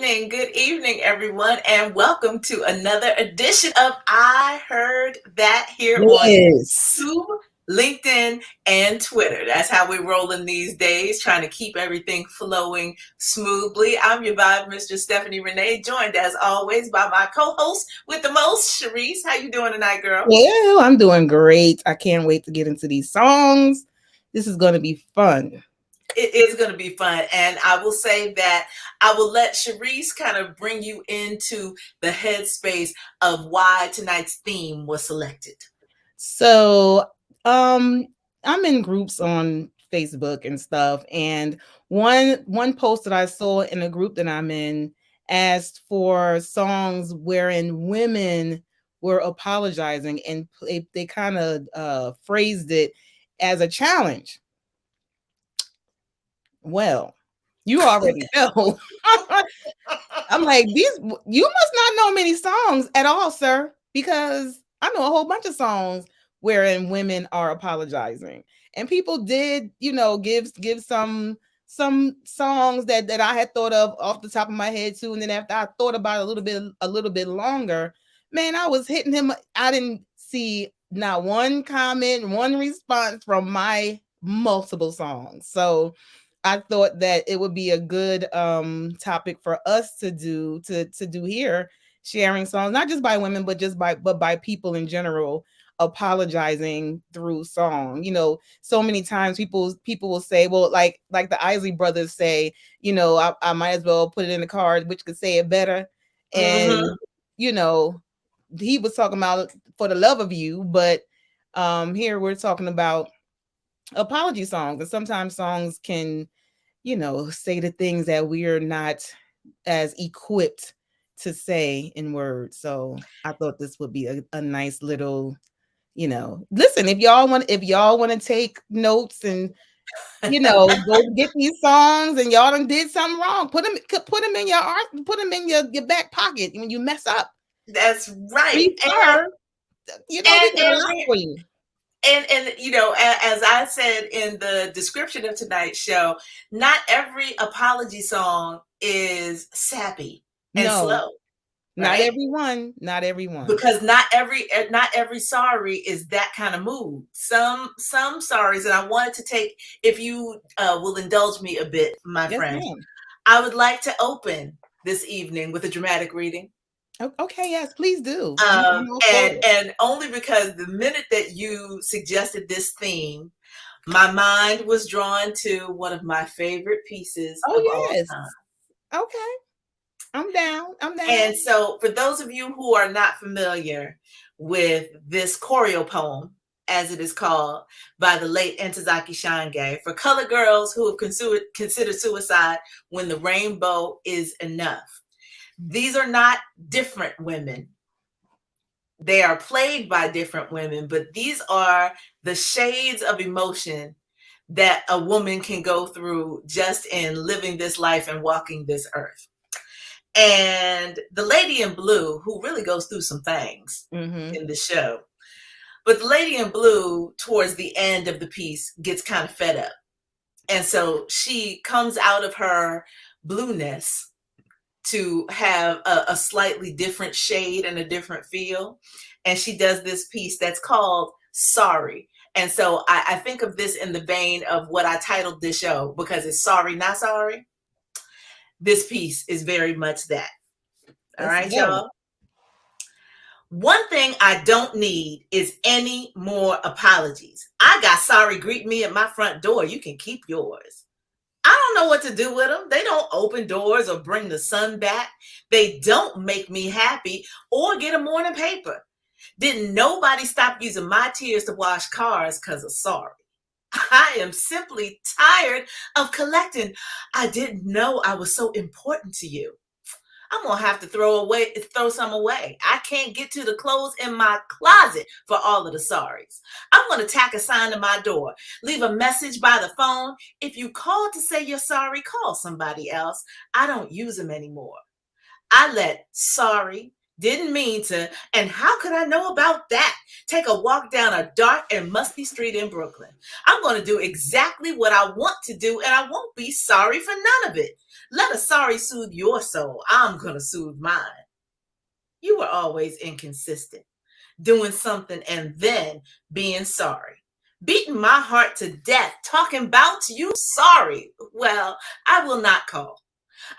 Good evening, everyone, and welcome to another edition of I Heard That here on Yes. YouTube, LinkedIn, and Twitter. That's how we're rolling these days, trying to keep everything flowing smoothly. I'm your VibeMistress, Stephanie Renee, joined as always by my co-host with the most, Shareese. How you doing tonight, girl? Yeah, I'm doing great. I can't wait to get into these songs. This is going to be fun. It is going to be fun. And I will say that I will let Shareese kind of bring you into the headspace of why tonight's theme was selected. So, um I'm in groups on Facebook and stuff, and one post that I saw in a group that I'm in asked for songs wherein women were apologizing, and they kind of phrased it as a challenge. Well, you already know. I'm like, you must not know many songs at all, sir, because I know a whole bunch of songs wherein women are apologizing. And people did, give some songs that I had thought of off the top of my head too. And then after I thought about it a little bit longer, man, I was hitting him. I didn't see not one comment, one response from my multiple songs. So I thought that it would be a good topic for us to do here, sharing songs, not just by women, but by people in general, apologizing through song. So many times people will say, well, like the Isley brothers say, I might as well put it in the card, which could say it better. And Mm-hmm. you know, he was talking about for the love of you, but here we're talking about apology songs. And sometimes songs can say the things that we're not as equipped to say in words. So I thought this would be a nice little, listen, if y'all want to take notes and go get these songs and y'all done did something wrong, put them in your art, put them in your back pocket when you mess up. That's right. Refer, we And, got a and, lot for you. as I said in the description of tonight's show, not every apology song is sappy and No, slow, not right? everyone, not everyone. Because not every sorry is that kind of mood. Some sorries, and I wanted to take, if you will indulge me a bit, my Yes, friend, ma'am. I would like to open this evening with a dramatic reading. Okay, yes, please do. I'm all for And it. and only because the minute that you suggested this theme, my mind was drawn to one of my favorite pieces Oh of all yes. time. Okay. I'm down. I'm down. And so, for those of you who are not familiar with this choreo poem, as it is called, by the late Ntozake Shange, for colored girls who have considered suicide when the rainbow is enough. These are not different women. They are played by different women, but these are the shades of emotion that a woman can go through just in living this life and walking this earth. And the lady in blue, who really goes through some things Mm-hmm. in the show, but the lady in blue, towards the end of the piece, gets kind of fed up. And so she comes out of her blueness to have a slightly different shade and a different feel. And she does this piece that's called Sorry. And so I think of this in the vein of what I titled this show, because it's Sorry, Not Sorry. This piece is very much that. All Let's right, go. y'all. One thing I don't need is any more apologies. I got sorry greet me at my front door. You can keep yours. I don't know what to do with them. They don't open doors or bring the sun back. They don't make me happy or get a morning paper. Didn't nobody stop using my tears to wash cars because of sorry. I am simply tired of collecting. I didn't know I was so important to you. I'm gonna have to throw some away. I can't get to the clothes in my closet for all of the sorries. I'm gonna tack a sign to my door, leave a message by the phone. If you call to say you're sorry, call somebody else. I don't use them anymore. I let sorry Didn't mean to. And how could I know about that? Take a walk down a dark and musty street in Brooklyn. I'm going to do exactly what I want to do, and I won't be sorry for none of it. Let a sorry soothe your soul. I'm going to soothe mine. You were always inconsistent, doing something and then being sorry. Beating my heart to death, talking about you sorry. Well, I will not call.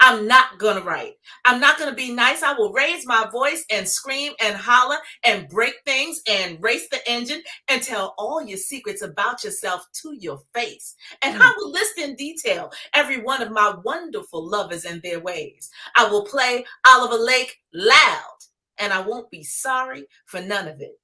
I'm not going to write. I'm not going to be nice. I will raise my voice and scream and holler and break things and race the engine and tell all your secrets about yourself to your face. And I will list in detail every one of my wonderful lovers and their ways. I will play Oliver Lake loud, and I won't be sorry for none of it.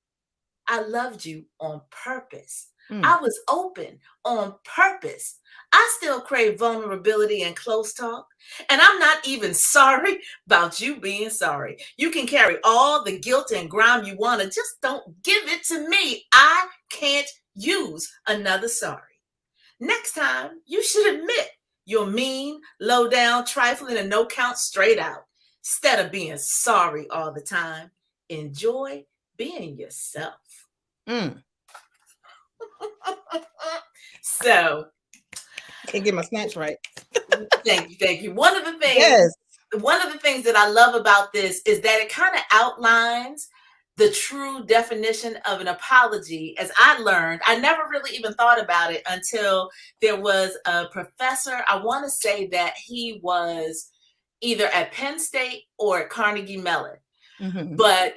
I loved you on purpose. I was open on purpose. I still crave vulnerability and close talk. And I'm not even sorry about you being sorry. You can carry all the guilt and grime you want to, just don't give it to me. I can't use another sorry. Next time, you should admit you're mean, low down, trifling, and no count straight out. Instead of being sorry all the time, enjoy being yourself. So, can't get my snatch right. Thank you. One of the things that I love about this is that it kind of outlines the true definition of an apology. As I learned, I never really even thought about it until there was a professor. I want to say that he was either at Penn State or at Carnegie Mellon. But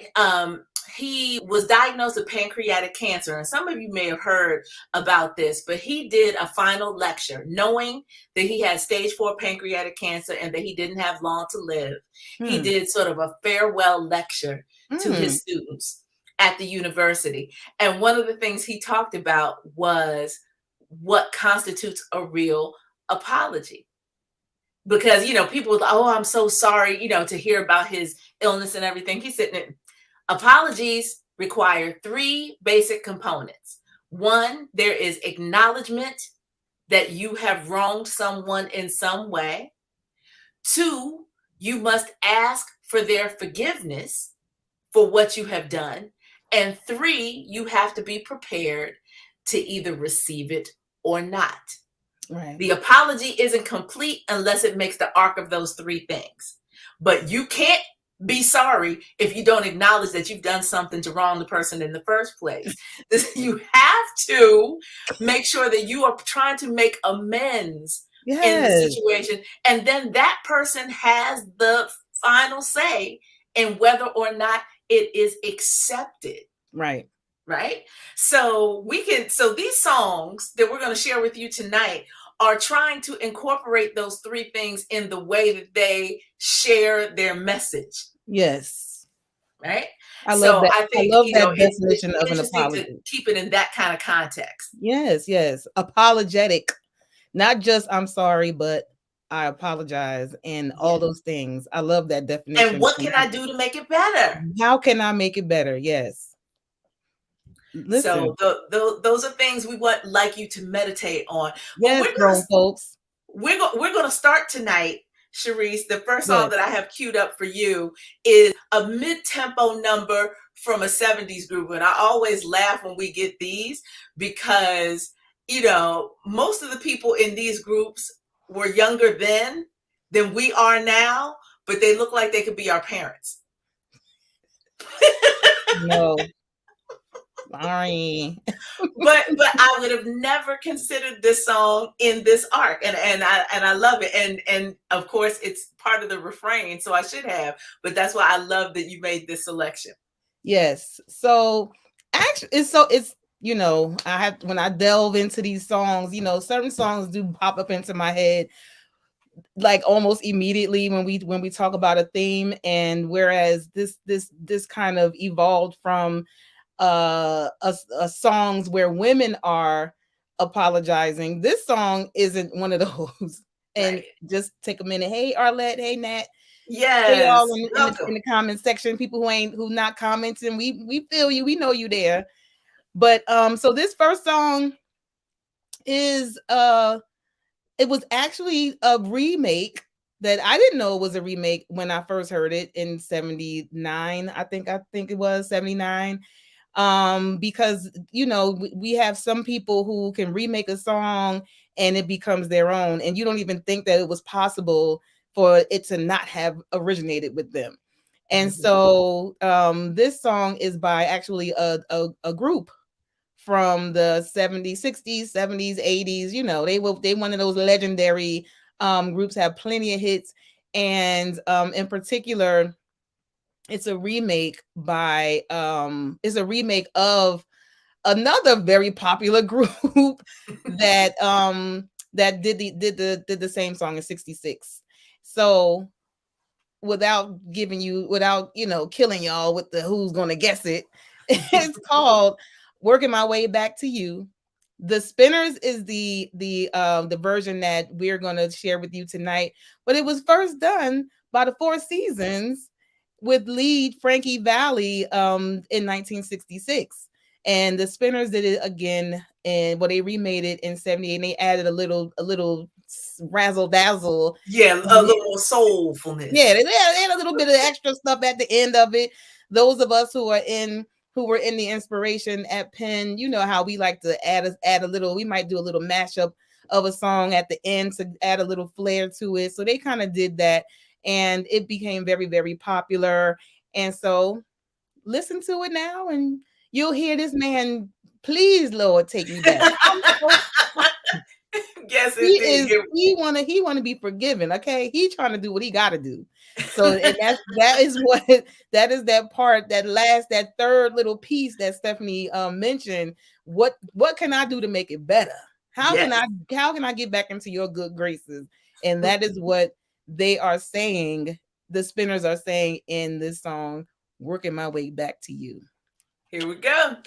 he was diagnosed with pancreatic cancer. And some of you may have heard about this, but he did a final lecture knowing that he had stage 4 pancreatic cancer and that he didn't have long to live. He did sort of a farewell lecture to his students at the university. And one of the things he talked about was what constitutes a real apology. Because, people were like, oh, I'm so sorry, to hear about his illness and everything. He's sitting in. Apologies require 3 basic components. 1, there is acknowledgement that you have wronged someone in some way. 2, you must ask for their forgiveness for what you have done. And 3, you have to be prepared to either receive it or not. Right. The apology isn't complete unless it makes the arc of those 3 things. But you can't be sorry if you don't acknowledge that you've done something to wrong the person in the first place. You have to make sure that you are trying to make amends in the situation. And then that person has the final say in whether or not it is accepted. Right. Right? So these songs that we're going to share with you tonight are trying to incorporate those 3 things in the way that they share their message. Yes. Right? I love that. I think, I love that definition it's of an apology. to keep it in that kind of context. Yes. Apologetic. Not just I'm sorry, but I apologize and all those things. I love that definition. And what can I do to make it better? How can I make it better? Yes. Listen. So those are things we would like you to meditate on. Yes, folks. We're going to start tonight, Shareese. The first song that I have queued up for you is a mid-tempo number from a 70s group. And I always laugh when we get these because, most of the people in these groups were younger then than we are now, but they look like they could be our parents. No. Sorry. but I would have never considered this song in this arc, and I love it, and of course it's part of the refrain, so I should have, but that's why I love that you made this selection. Yes. So actually, it's I have, when I delve into these songs, certain songs do pop up into my head like almost immediately when we talk about a theme, and whereas this kind of evolved from songs where women are apologizing. This song isn't one of those. And just take a minute. Hey Arlette, hey Nat. Yes. Hey y'all in the comment section. People who not commenting. We feel you. We know you there. But so this first song is it was actually a remake that I didn't know was a remake when I first heard it in 79. I think it was 79. Because we have some people who can remake a song and it becomes their own, and you don't even think that it was possible for it to not have originated with them. And Mhm. so this song is by actually a group from the 70s, 60s, 70s, 80s. They one of those legendary groups, have plenty of hits. And in particular, it's a remake of another very popular group that did the same song in 66. So without killing y'all with the who's gonna guess it, it's called Working My Way Back to You. The Spinners is the version that we're gonna share with you tonight, but it was first done by the Four Seasons with lead Frankie Valli in 1966. And the Spinners did it again, and they remade it in 78, and they added a little razzle dazzle. Yeah, a little more soulfulness. Yeah, they had a little bit of extra stuff at the end of it. Those of us who were in the inspiration at Penn, you know how we like to add a little. We might do a little mashup of a song at the end to add a little flair to it. So they kind of did that, and it became very, very popular. And so listen to it now, and you'll hear this man. Please, Lord, take me back. I'm so Yes, he indeed. is he wanna be forgiven. Okay, he trying to do what he got to do. So, and that is what that part, that third little piece that Stephanie mentioned. What can I do to make it better? how can Yes. i how can I get back into your good graces? And that is what they are saying. The Spinners are saying in this song, Working My Way Back to You. Here we go.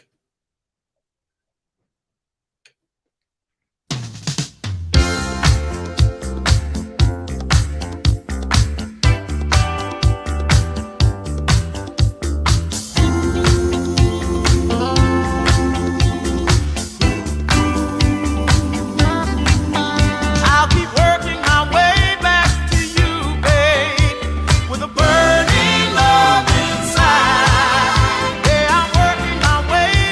I'll keep working my way back to you, babe, with a burning love inside. Yeah, I'm working my way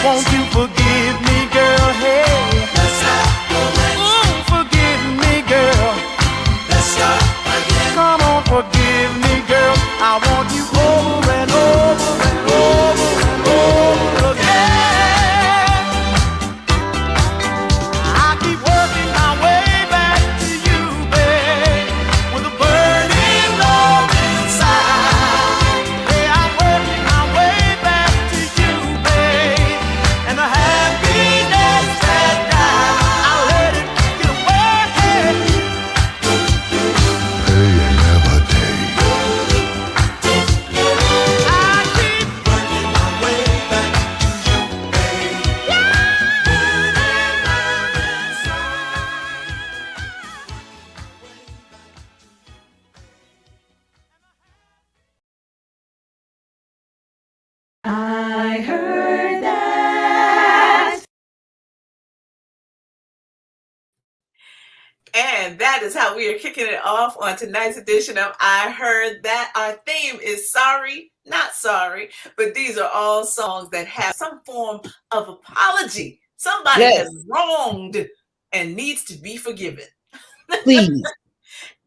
Won't you forgive me, girl? Hey, forgive me, girl. Come on, forgive me, girl. I want you over and over and over and over again. I keep working my way back to you, babe, with a burning love inside. Yeah, I'm working my way back to you, babe, and the happiness that died, I let it get away. I heard that. And that is how we are kicking it off on tonight's edition of I Heard That. Our theme is Sorry, Not Sorry, but these are all songs that have some form of apology. Somebody has wronged and needs to be forgiven. Please.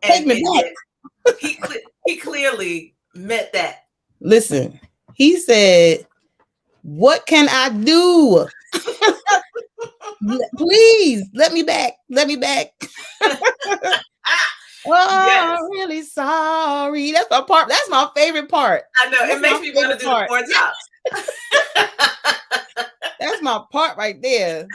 Take me back. He clearly meant that. Listen, he said, what can I do? Please let me back. Let me back. Yes. I'm really sorry. That's my part. That's my favorite part. I know. It makes me want to do the four tops. That's my part right there.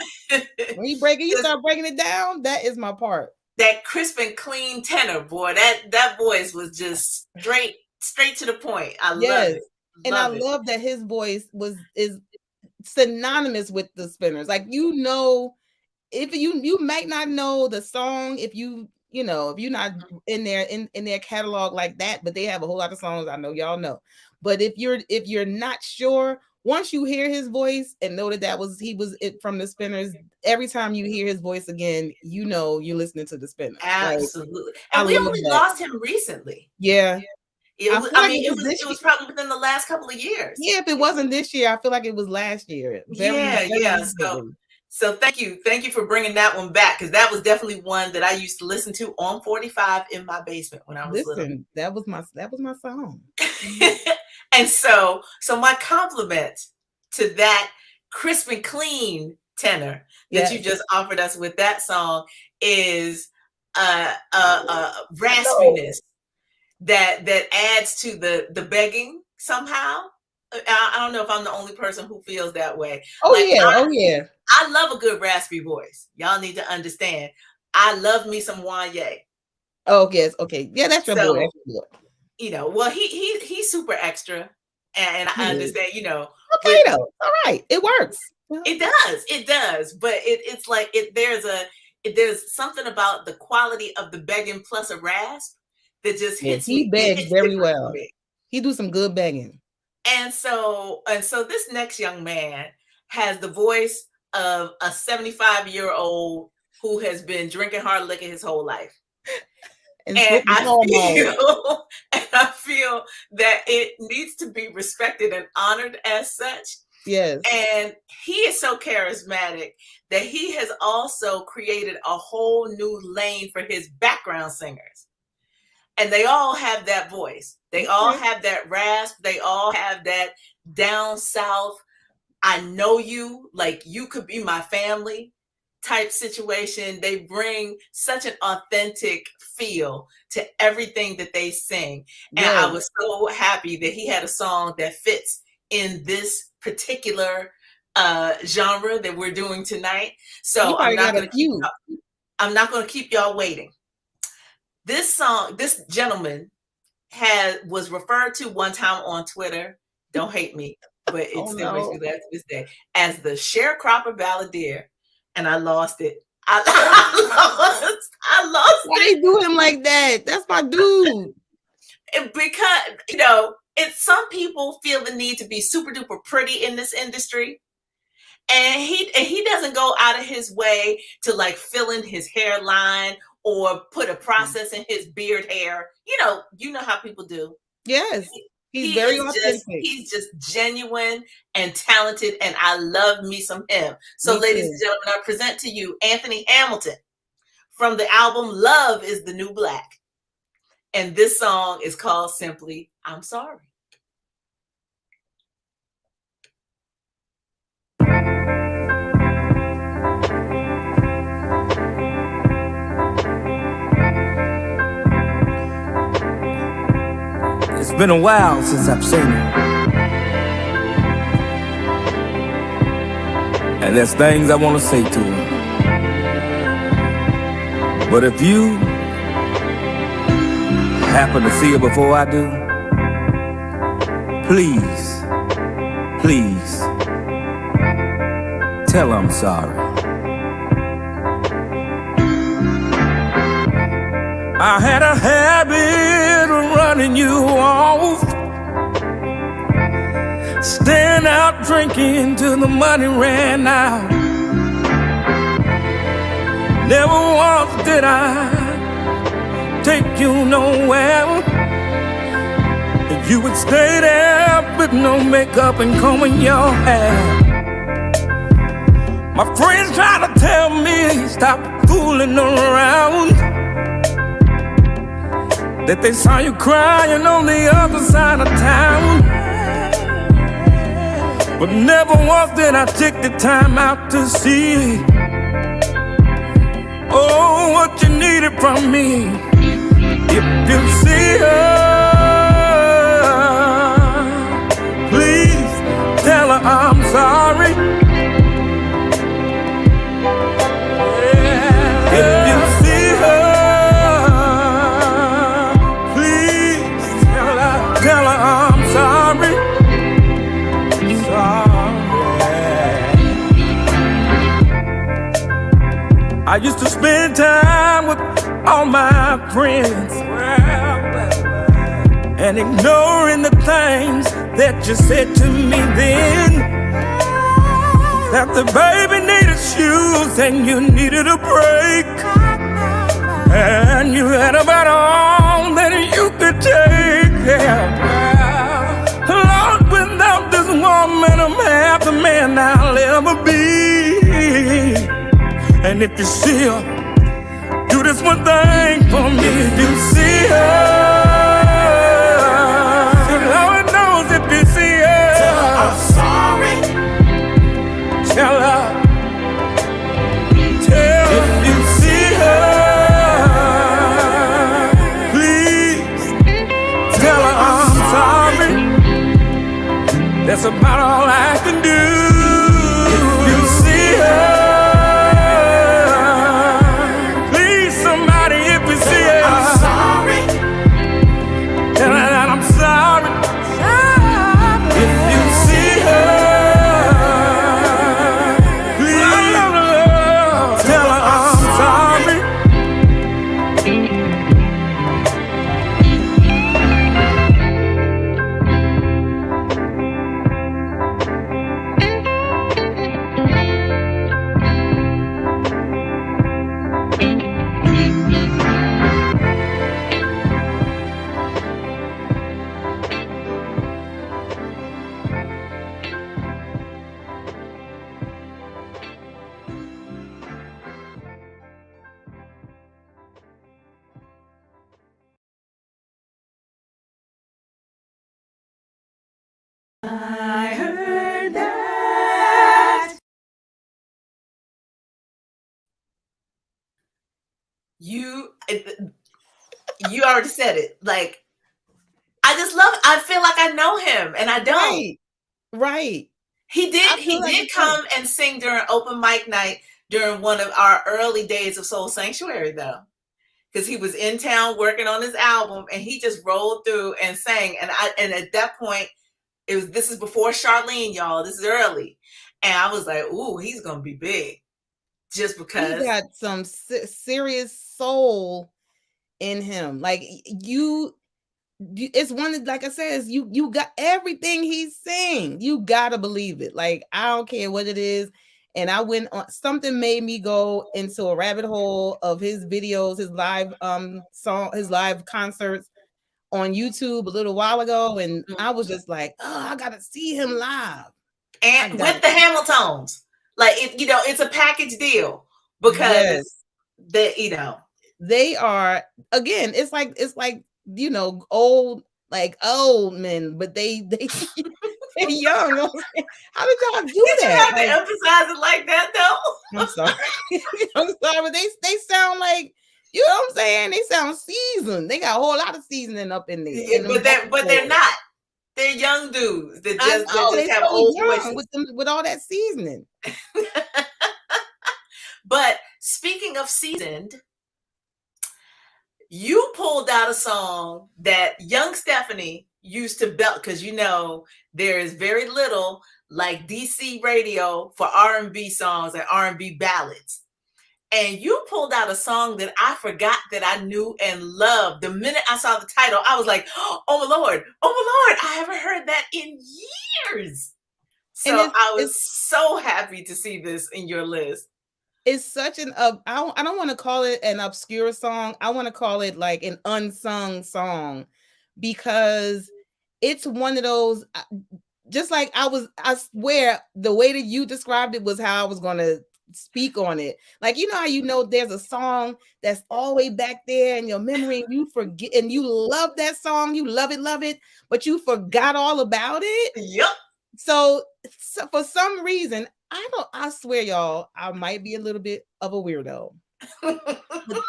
When you start breaking it down, that is my part. That crisp and clean tenor, boy. That voice was just straight to the point. I love it. And I love that his voice is synonymous with the Spinners. Like, if you might not know the song, if you're not in their catalog like that, but they have a whole lot of songs I know y'all know. But if you're not sure, once you hear his voice and know that he was from the Spinners, every time you hear his voice again, you're listening to the Spinners. Absolutely. And we only lost him recently. Yeah. It was probably within the last couple of years. Yeah, if it wasn't this year, I feel like it was last year. So thank you for bringing that one back, because that was definitely one that I used to listen to on 45 in my basement when I was little. That was my song. And so my compliment to that crisp and clean tenor that you just offered us with that song is raspiness that adds to the begging somehow. I don't know if I'm the only person who feels that way. I love a good raspy voice. Y'all need to understand. I love me some Wanye. Oh, yes. Okay. Yeah, that's your boy. Well, he's super extra, and I understand, Okay, though. All right. It works. It does. But it's like there's something about the quality of the begging plus a rasp that just hits me. He begs very well. He do some good begging. And so this next young man has the voice of a 75-year-old who has been drinking hard liquor his whole life. And I feel that it needs to be respected and honored as such. Yes. And he is so charismatic that he has also created a whole new lane for his background singers. And they all have that voice. They all have that rasp. They all have that down south, I know you, like you could be my family type situation. They bring such an authentic feel to everything that they sing. And I was so happy that he had a song that fits in this particular genre that we're doing tonight. So I'm not going to keep y'all waiting. This gentleman was referred to one time on Twitter. Don't hate me, but it still makes me laugh to this day, as the sharecropper balladeer, and I lost it. I lost it. Why they do him like that? That's my dude. Because some people feel the need to be super duper pretty in this industry. And he doesn't go out of his way to like fill in his hairline or put a process in his beard hair. You know how people do. Yes. He's very authentic. He's just genuine and talented, and I love me some him. So, Me ladies too. and gentlemen, I present to you Anthony Hamilton from the album Love is the New Black. And this song is called simply I'm Sorry. It's been a while since I've seen you, and there's things I want to say to her. But if you happen to see her before I do, please, please tell her I'm sorry. I had a habit of running you off, staying out drinking till the money ran out. Never once did I take you nowhere. You would stay there with no makeup and combing your hair. My friends try to tell me stop fooling around, that they saw you crying on the other side of town. But never once did I take the time out to see, oh, what you needed from me. If you see her, please tell her I'm sorry. Yeah. If you see her, tell her I'm sorry. I used to spend time with all my friends and ignoring the things that you said to me then. That the baby needed shoes and you needed a break, and you had about all that you could take. Lord, without this woman, I'm half the man I'll ever be. And if you see her, do this one thing for me. If you see her, Lord knows if you see her, tell her I'm sorry. Tell her, if you see her, please tell her I'm sorry. That's about all I can do. If you see her, I heard that. You already said it. Like, I feel like I know him, and I don't. Right. He did come and sing during open mic night during one of our early days of Soul Sanctuary, though, because he was in town working on his album, and he just rolled through and sang. And at that point, this is before Charlene, y'all. This is early, and I was like, ooh, he's gonna be big, just because he got some serious soul in him. Like it's one, like I said, you got everything he's saying. You gotta believe it. Like, I don't care what it is. And I went on, something made me go into a rabbit hole of his videos, his live his live concerts on YouTube a little while ago, and Mhm. I was just like, oh, I gotta see him live. And with the Hamiltons, like it's a package deal because Yes. they are, again, it's like old men, but they they're young. How did y'all do Did that? you have to emphasize it like that though? I'm sorry. I'm sorry, but they sound like, you know what I'm saying? They sound seasoned. They got a whole lot of seasoning up in there. Yeah, but they're not. They're young dudes that just have so old young voices with all that seasoning. But speaking of seasoned, you pulled out a song that young Stephanie used to belt, because there is very little like DC radio for R&B songs and R&B ballads. And you pulled out a song that I forgot that I knew and loved. The minute I saw the title, I was like, oh my Lord, I haven't heard that in years. So I was so happy to see this in your list. It's such an I don't want to call it an obscure song. I want to call it like an unsung song, because it's one of those, just like I swear the way that you described it was how I was going to speak on it. Like, how there's a song that's all the way back there in your memory, and you forget, and you love that song, you love it, but you forgot all about it. Yep. So for some reason, I swear, y'all, I might be a little bit of a weirdo. But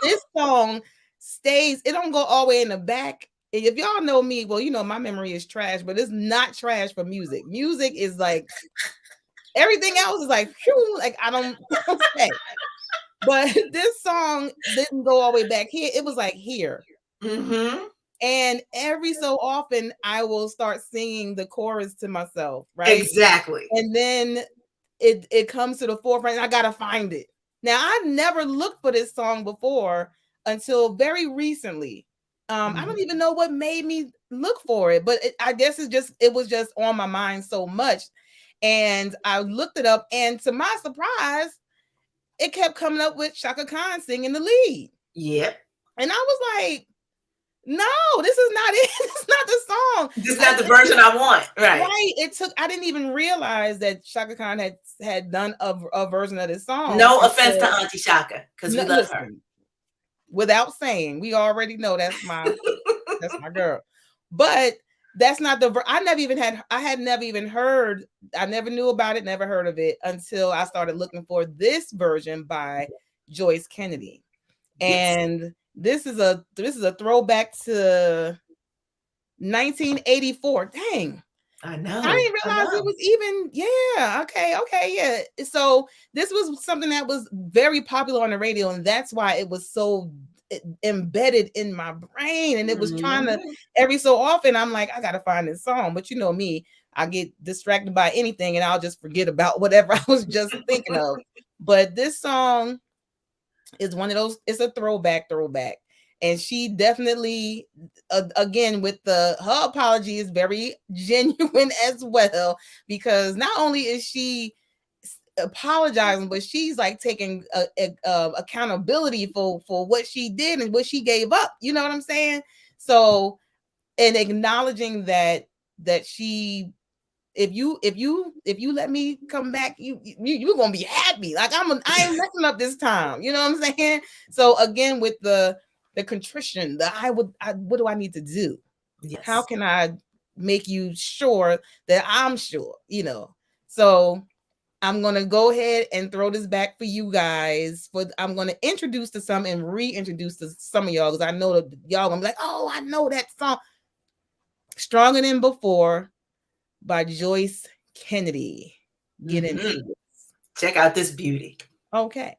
this song stays, it don't go all the way in the back. And if y'all know me, well, my memory is trash, but it's not trash for music. Music is like, everything else is like, phew, like I don't say. But this song didn't go all the way back here. It was like here. Mm-hmm. And every so often, I will start singing the chorus to myself, right? Exactly. And then it comes to the forefront, and I gotta find it. Now, I've never looked for this song before until very recently. I don't even know what made me look for it, but I guess it was just on my mind so much. And I looked it up, and to my surprise, it kept coming up with Chaka Khan singing the lead. Yep. And I was like, no, this is not it. This is not the song. This is not the version I want. Right. I didn't even realize that Chaka Khan had done a version of this song. No offense to Auntie Shaka, because we love her. Without saying, we already know that's my girl. But that's not I had never even heard, I never knew about it, never heard of it until I started looking for this version by Joyce Kennedy. Yes. And this is a throwback to 1984. Dang. I know. I didn't realize it was even, yeah. So this was something that was very popular on the radio, and that's why it was so embedded in my brain. And it was trying to, every so often, I'm like, I gotta find this song. But you know me, I get distracted by anything, and I'll just forget about whatever I was just thinking of. But this song is one of those, it's a throwback. And she definitely, again, with her apology is very genuine as well, because not only is she apologizing, but she's like taking accountability for what she did and what she gave up. You know what I'm saying? So, and acknowledging that she, if you let me come back, you're gonna be happy. Like I ain't messing up this time. You know what I'm saying? So again, with the contrition, what do I need to do? Yes. How can I make you sure that I'm sure? So I'm gonna go ahead and throw this back for you guys. I'm gonna introduce to some and reintroduce to some of y'all, because I know that y'all gonna be like, oh, I know that song. Stronger Than Before by Joyce Kennedy. Get into it. Check out this beauty. Okay.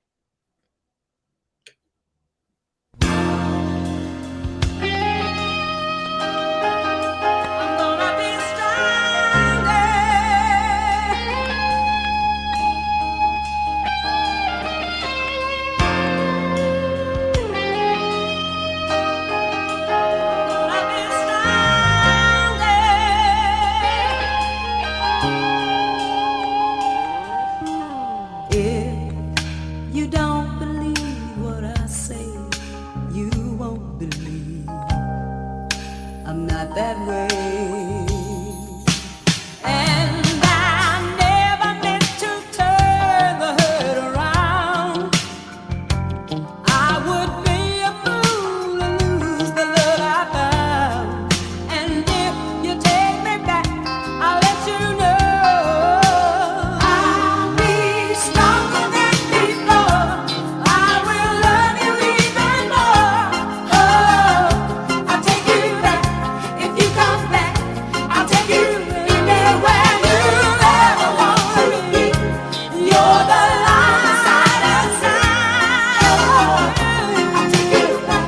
You that way. And I never meant to turn the hurt around. I would be a fool to lose the love I found. And if you take me back, I'll let you know I'll be stronger than before. I will love you even more. Oh, I'll take you back. If you come back, I'll take you anywhere you ever want to be. You're the light inside. Oh, I'll take you back.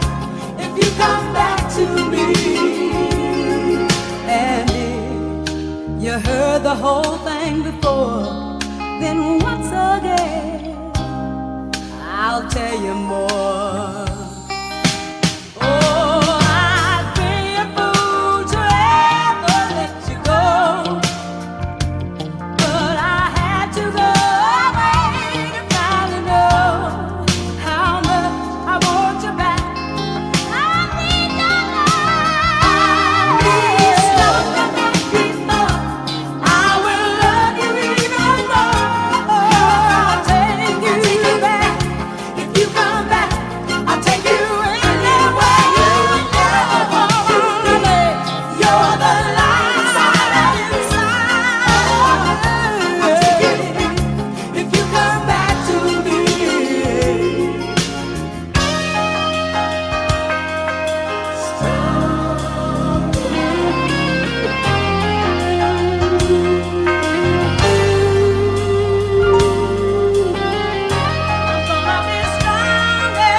If you come back to me. And if you heard the whole thing before, then once again I'll tell you more. Oh, I'd be a fool to ever let you go, but I had to go away to finally know how much I want you back. I need your love. I'll be stronger than before. I will love you even more. I'll take you back. If you come back, I'll take you anywhere you ever want to be. You're the light inside. I'll take you back. If you come back to me. I'm gonna be stronger.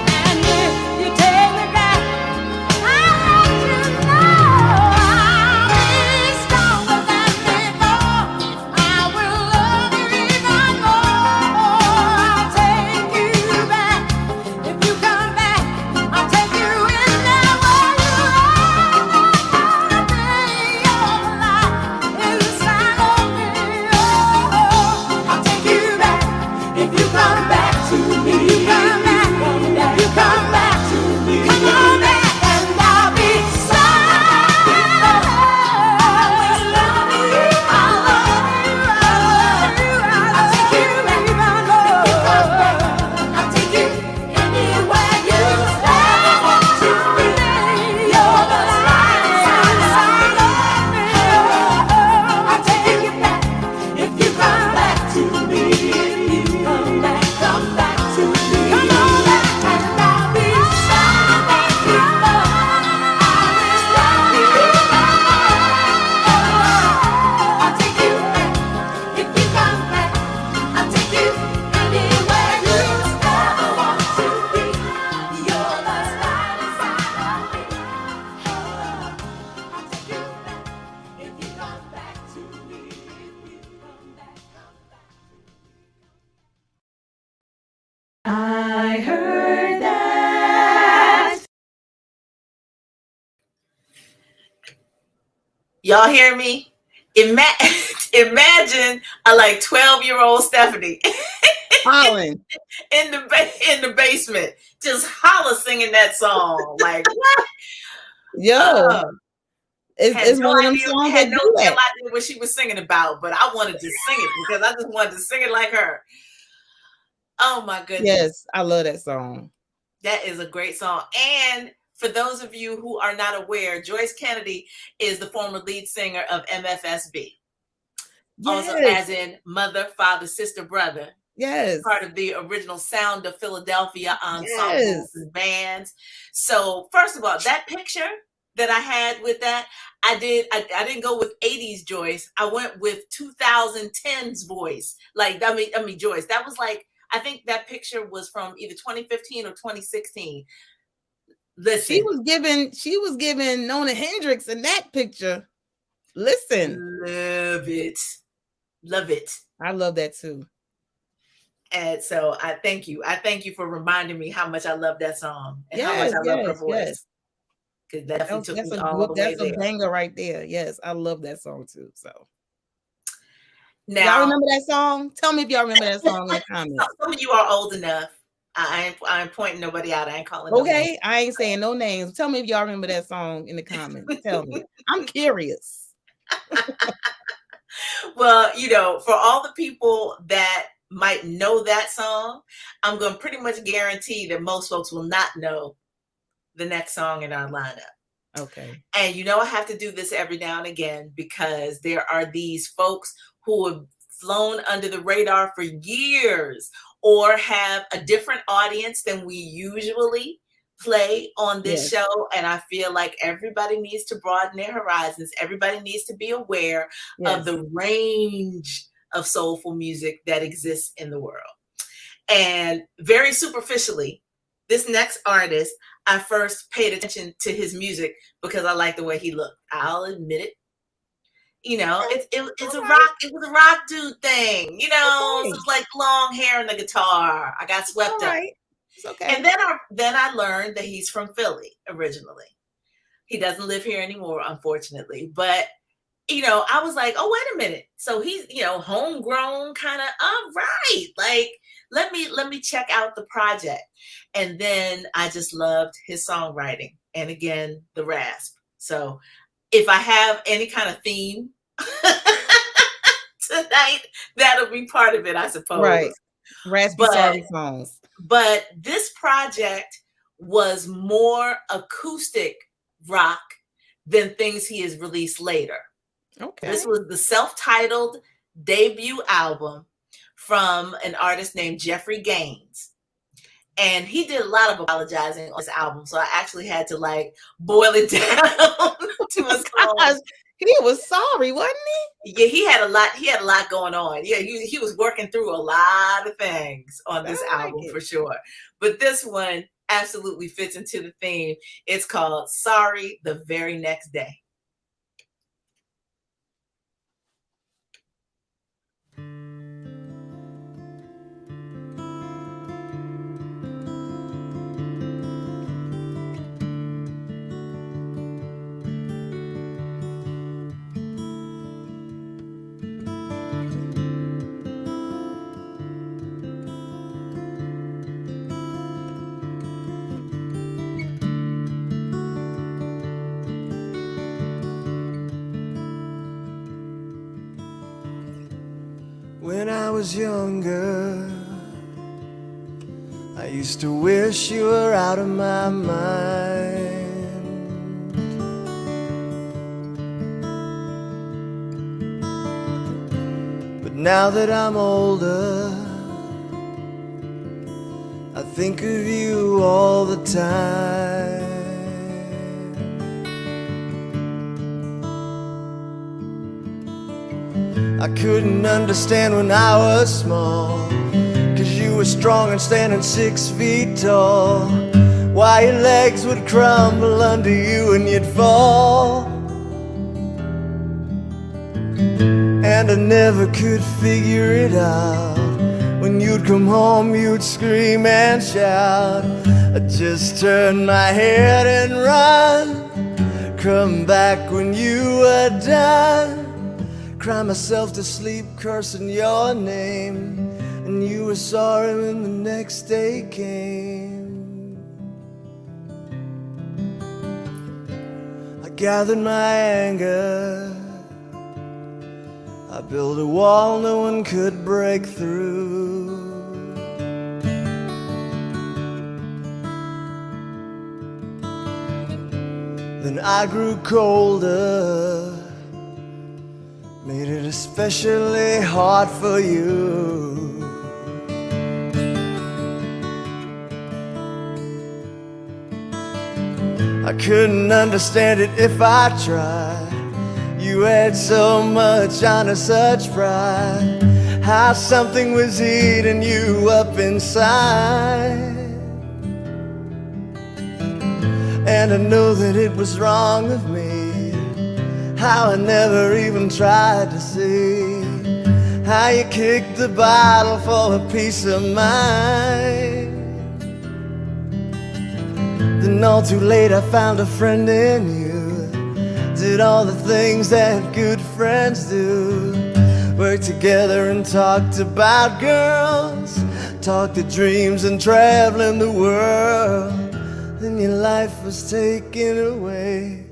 And if you take me back, I'll let you know I'll be stronger than before. I will love you even more. I'll take you back. If you come back, I'll take you anywhere you ever wanna be. You're the light inside of me. Oh, I'll take you back. If you come back to me. You come back. If you come back to me. Come on back and I'll be stronger. I will love you. I love you. I'll take you even more. If you come back, I'll take you anywhere you ever want to be. You're the light inside of me. I'll take you back. If you come back to me. If you come back to me. Come on back and I'll be stronger than before. I will love you even more. I'll take you back. If you come back, I'll take you anywhere you ever want to be. You're the light inside of me. I'll take you back. If you come back to me. If you come back. I heard that. Y'all hear me? Imagine a like 12-year-old Stephanie Hollering. in the basement, just holler singing that song. Like what? Yo, Had it's no one of them idea, songs had that no do real that. idea what she was singing about, but I wanted to sing it because I just wanted to sing it like her. Oh my goodness. Yes, I love that song. That is a great song. And for those of you who are not aware, Joyce Kennedy is the former lead singer of MFSB. Also, as in mother, father, sister, brother. Yes. Part of the original Sound of Philadelphia ensembles and bands. So first of all, that picture that I had with that, I didn't go with 80s Joyce. I went with 2010s voice. Like, I mean Joyce. That was like, I think that picture was from either 2015 or 2016. Listen. She was giving Nona Hendrix in that picture. Listen. Love it. Love it. I love that too. And so I thank you. I thank you for reminding me how much I love that song and how much I love her voice. Because that definitely took me all the way there. That's a banger right there. Yes, I love that song too. So Y'all Now, remember that song? Tell me if y'all remember that song in the comments. some of you are old enough. I ain't pointing nobody out. I ain't calling no names. Okay, I ain't saying no names. Tell me if y'all remember that song in the comments. Tell me. I'm curious. Well, for all the people that might know that song, I'm going to pretty much guarantee that most folks will not know the next song in our lineup. Okay. And I have to do this every now and again because there are these folks who have flown under the radar for years or have a different audience than we usually play on this show. And I feel like everybody needs to broaden their horizons. Everybody needs to be aware of the range of soulful music that exists in the world. And very superficially, this next artist, I first paid attention to his music because I like the way he looked. I'll admit it. It's a rock. It was a rock dude thing. So it's like long hair and the guitar. I got swept up. It's okay. And then I learned that he's from Philly originally. He doesn't live here anymore, unfortunately. But I was like, oh, wait a minute. So he's homegrown kind of. All right, like let me check out the project. And then I just loved his songwriting, and again the rasp. So if I have any kind of theme tonight, that'll be part of it, I suppose. Right. Raspy sorry songs. But this project was more acoustic rock than things he has released later. Okay. This was the self-titled debut album from an artist named Jeffrey Gaines. And he did a lot of apologizing on this album. So I actually had to boil it down to a song. He was sorry, wasn't he? Yeah, he had a lot going on. Yeah, he was working through a lot of things on this album for sure. But this one absolutely fits into the theme. It's called Sorry the Very Next Day. When I was younger, I used to wish you were out of my mind. But now that I'm older, I think of you all the time. I couldn't understand when I was small, 'cause you were strong and standing 6 feet tall, why your legs would crumble under you and you'd fall. And I never could figure it out. When you'd come home you'd scream and shout. I'd just turn my head and run, come back when you were done, cry myself to sleep cursing your name, and you were sorry when the next day came. I gathered my anger, I built a wall no one could break through. Then I grew colder, made it especially hard for you. I couldn't understand it if I tried. You had so much honor, such pride, how something was eating you up inside. And I know that it was wrong of me, how I never even tried to see how you kicked the bottle for a peace of mind. Then all too late I found a friend in you, did all the things that good friends do, worked together and talked about girls, talked of dreams and traveling the world. Then your life was taken away,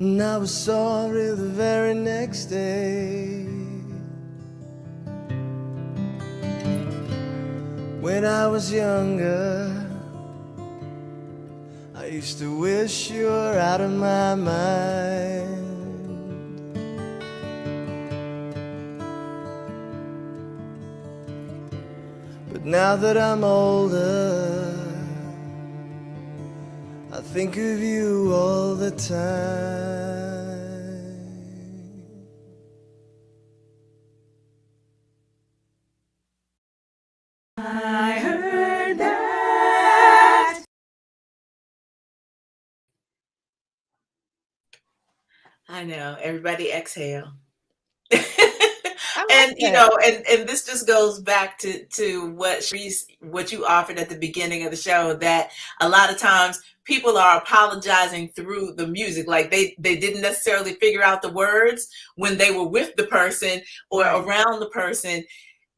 and I was sorry the very next day. When I was younger, I used to wish you were out of my mind. But now that I'm older, I think of you all the time. I heard that. I know. Everybody exhale. And you know, and this just goes back to what Shareese, what you offered at the beginning of the show, that a lot of times people are apologizing through the music, like they didn't necessarily figure out the words when they were with the person or around the person.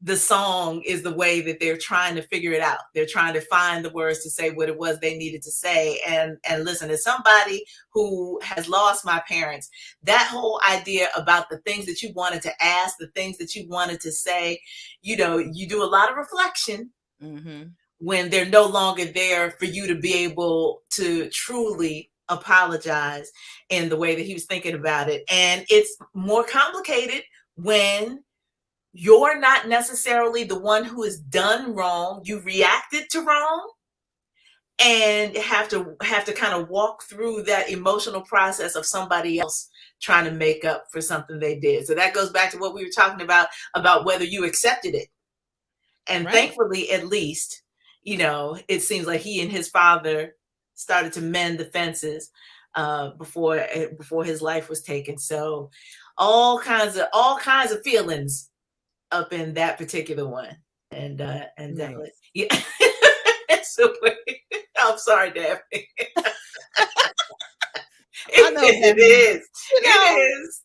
The song is the way that they're trying to figure it out. They're trying to find the words to say what it was they needed to say. And listen, as somebody who has lost my parents, that whole idea about the things that you wanted to ask, the things that you wanted to say, you know, you do a lot of reflection when they're no longer there for you to be able to truly apologize in the way that he was thinking about it. And it's more complicated when you're not necessarily the one who has done wrong. You reacted to wrong and have to kind of walk through that emotional process of somebody else trying to make up for something they did. So that goes back to what we were talking about whether you accepted it. And thankfully, at least, you know, it seems like he and his father started to mend the fences before his life was taken. So all kinds of feelings up in that particular one, and definitely, yeah. So, I'm sorry, Daphne. I know it is. You know, it is.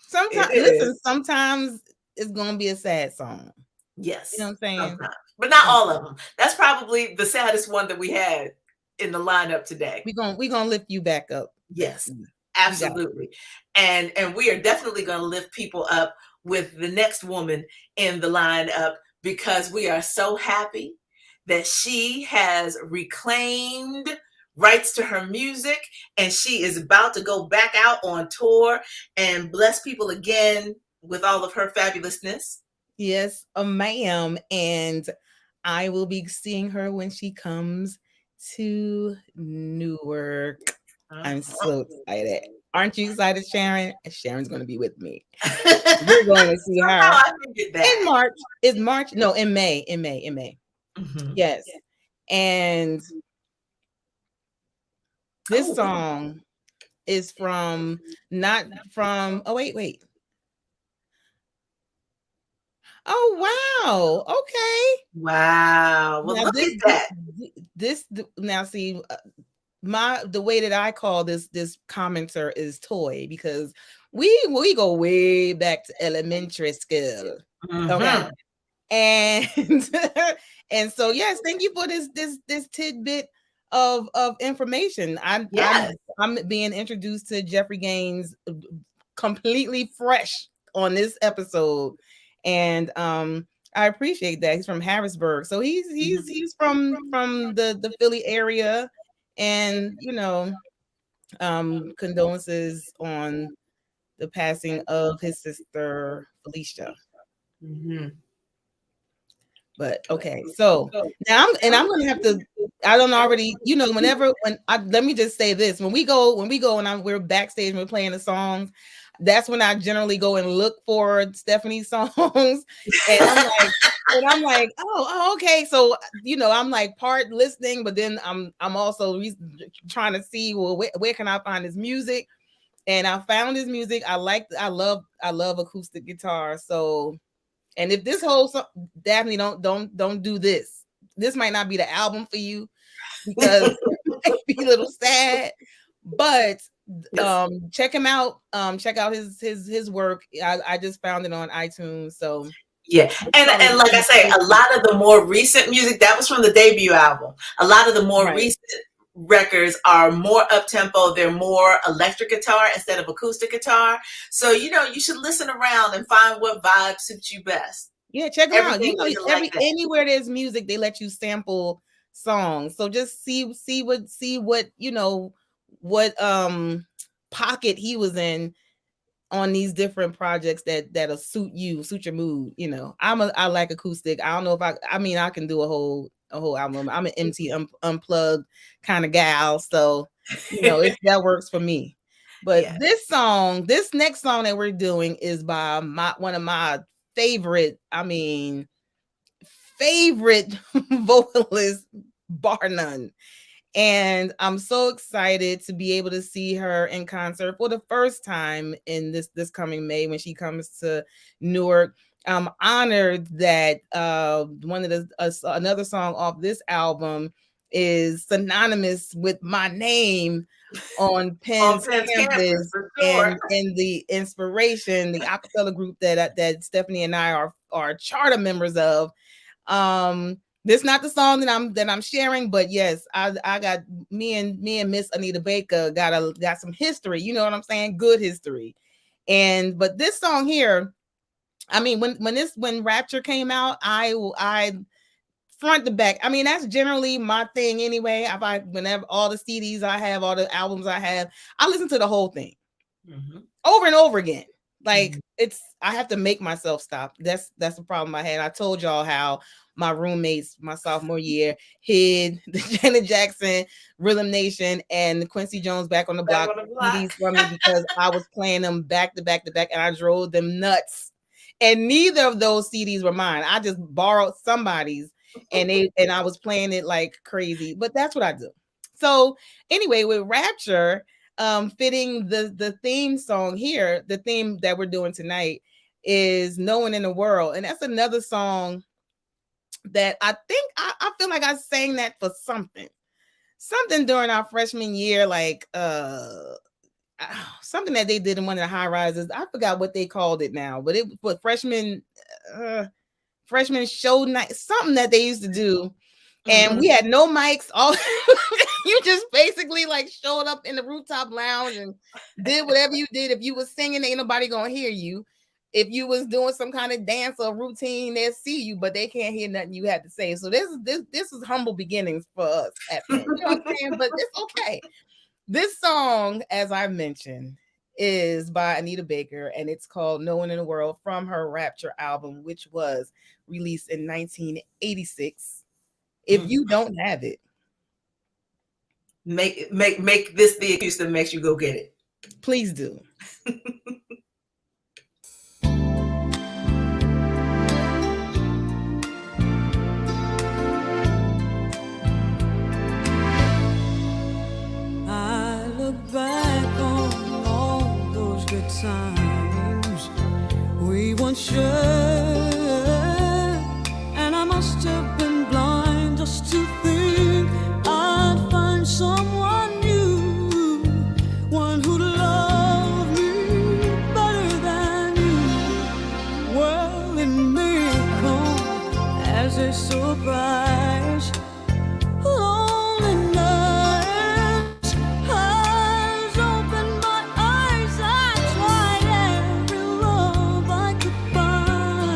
Sometimes, listen. Sometimes it's gonna be a sad song. Yes, you know what I'm saying. Sometimes. But not all of them. That's probably the saddest one that we had in the lineup today. We gonna lift you back up. Yes, absolutely. And we are definitely going to lift people up with the next woman in the lineup, because we are so happy that she has reclaimed rights to her music and she is about to go back out on tour and bless people again with all of her fabulousness. Yes, ma'am. And I will be seeing her when she comes to Newark. I'm so excited. Aren't you excited, Sharon? Sharon's going to be with me. We're going to see her in March. Is March? No, in May. In May. Yes. And this song is from oh, wait. Oh, wow. Okay. Wow. Well, now, look at that. This now, see, the way that I call this commenter is toy, because we go way back to elementary school. Okay. And and so yes, thank you for this tidbit of information. I'm being introduced to Jeffrey Gaines completely fresh on this episode, and I appreciate that. He's from Harrisburg, so he's from the Philly area, and you know, condolences on the passing of his sister Felicia. But okay, so now I'm gonna have to. I don't already, you know, let me just say this: when we go and we're backstage and we're playing the songs, that's when I generally go and look for Stephanie's songs, and I'm like, oh, okay. So you know, I'm like part listening, but then I'm also trying to see, well, where can I find his music? And I found his music. I love acoustic guitar. So. And if this whole song, Daphne, don't do this. This might not be the album for you because it might be a little sad. But Check him out. Check out his work. I just found it on iTunes. So yeah, and like I say, a lot of the more recent music that was from the debut album. A lot of the more recent records are more up tempo. They're more electric guitar instead of acoustic guitar. So you should listen around and find what vibe suits you best. Yeah, check them out. Anywhere there's music, they let you sample songs. So just see what what pocket he was in on these different projects that'll suit your mood. I like acoustic. I don't know if I can do a whole album. I'm an MT unplugged kind of gal, so that works for me. But this next song that we're doing is by one of my favorite vocalist, bar none. And I'm so excited to be able to see her in concert for the first time in this coming May when she comes to Newark. I'm honored that one of another song off this album is synonymous with my name on Penn's campus, and the inspiration, the acapella group that Stephanie and I are charter members of. This is not the song that I'm sharing, but yes, I got me and Miss Anita Baker got some history. You know what I'm saying? Good history. But this song here, I mean, when Rapture came out, I front to back. I mean, that's generally my thing anyway. Whenever all the CDs I have, all the albums I have, I listen to the whole thing over and over again. Like I have to make myself stop. That's the problem I had. I told y'all how my roommates my sophomore year hid the Janet Jackson, Rhythm Nation, and the Quincy Jones Back on the Block CDs from me because I was playing them back to back to back, and I drove them nuts. And neither of those CDs were mine. I just borrowed somebody's, and I was playing it like crazy. But that's what I do. So anyway, with Rapture, fitting the theme song here, the theme that we're doing tonight is No One in the World, and that's another song that I think I feel like I sang that for something during our freshman year, like something that they did in one of the high rises. I forgot what they called it now, but it was freshman show night, something that they used to do. And we had no mics. All you just basically like showed up in the rooftop lounge and did whatever you did. If you was singing, ain't nobody gonna hear you. If you was doing some kind of dance or routine, they'll see you, but they can't hear nothing you had to say. So this is humble beginnings for us at Penn. You know what I'm saying? But it's okay. This song, as I mentioned, is by Anita Baker, and it's called No One in the World from her Rapture album, which was released in 1986. If you don't have it, make this the excuse that makes you go get it. Please do. I look back on all those good times we once shared, and I must have been blind just to think I'd find someone new, one who'd love me better than you. Well, it may come as a surprise. Loneliness has opened my eyes. I tried every love I could find.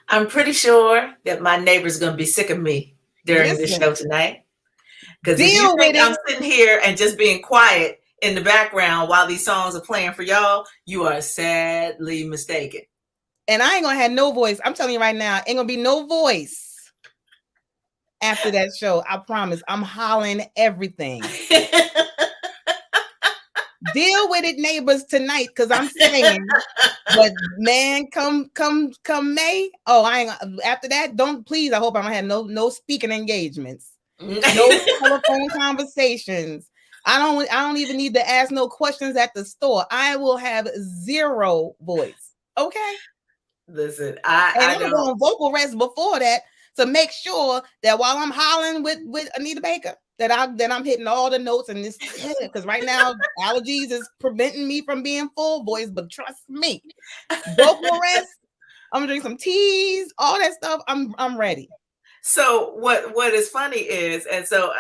I'm pretty sure that my neighbor's going to be sick of me during this Listen, show tonight. Because if you deal with think I'm it. sitting here and just being quiet in the background while these songs are playing for y'all, you are sadly mistaken. And I ain't gonna have no voice. I'm telling you right now, ain't gonna be no voice after that show. I promise. I'm hollering everything. Deal with it, neighbors, tonight, because I'm saying, but man, come May. Oh, I ain't after that. Don't please. I hope I don't have no speaking engagements, no telephone conversations. I don't even need to ask no questions at the store. I will have zero voice. Okay. Listen, And I I'm gonna go on vocal rest before that to make sure that while I'm hollering with Anita Baker, that I'm hitting all the notes and this, because right now allergies is preventing me from being full voice. But trust me, vocal rest. I'm gonna drink some teas, all that stuff. I'm ready. So what is funny is, and so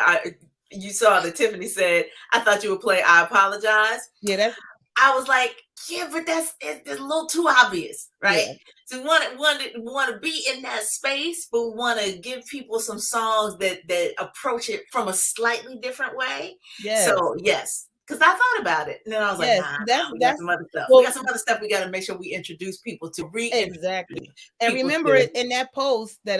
you saw that Tiffany said, I thought you would play I Apologize. Yeah, that's. I was like, yeah, but it's a little too obvious, right? Yeah. So we want to be in that space, but we want to give people some songs that approach it from a slightly different way. Yes. So yes, because I thought about it, and then I was Yes, like, we got that's some other stuff. well, We got some other stuff. We got to make sure we introduce people to exactly. And people remember to- it in that post that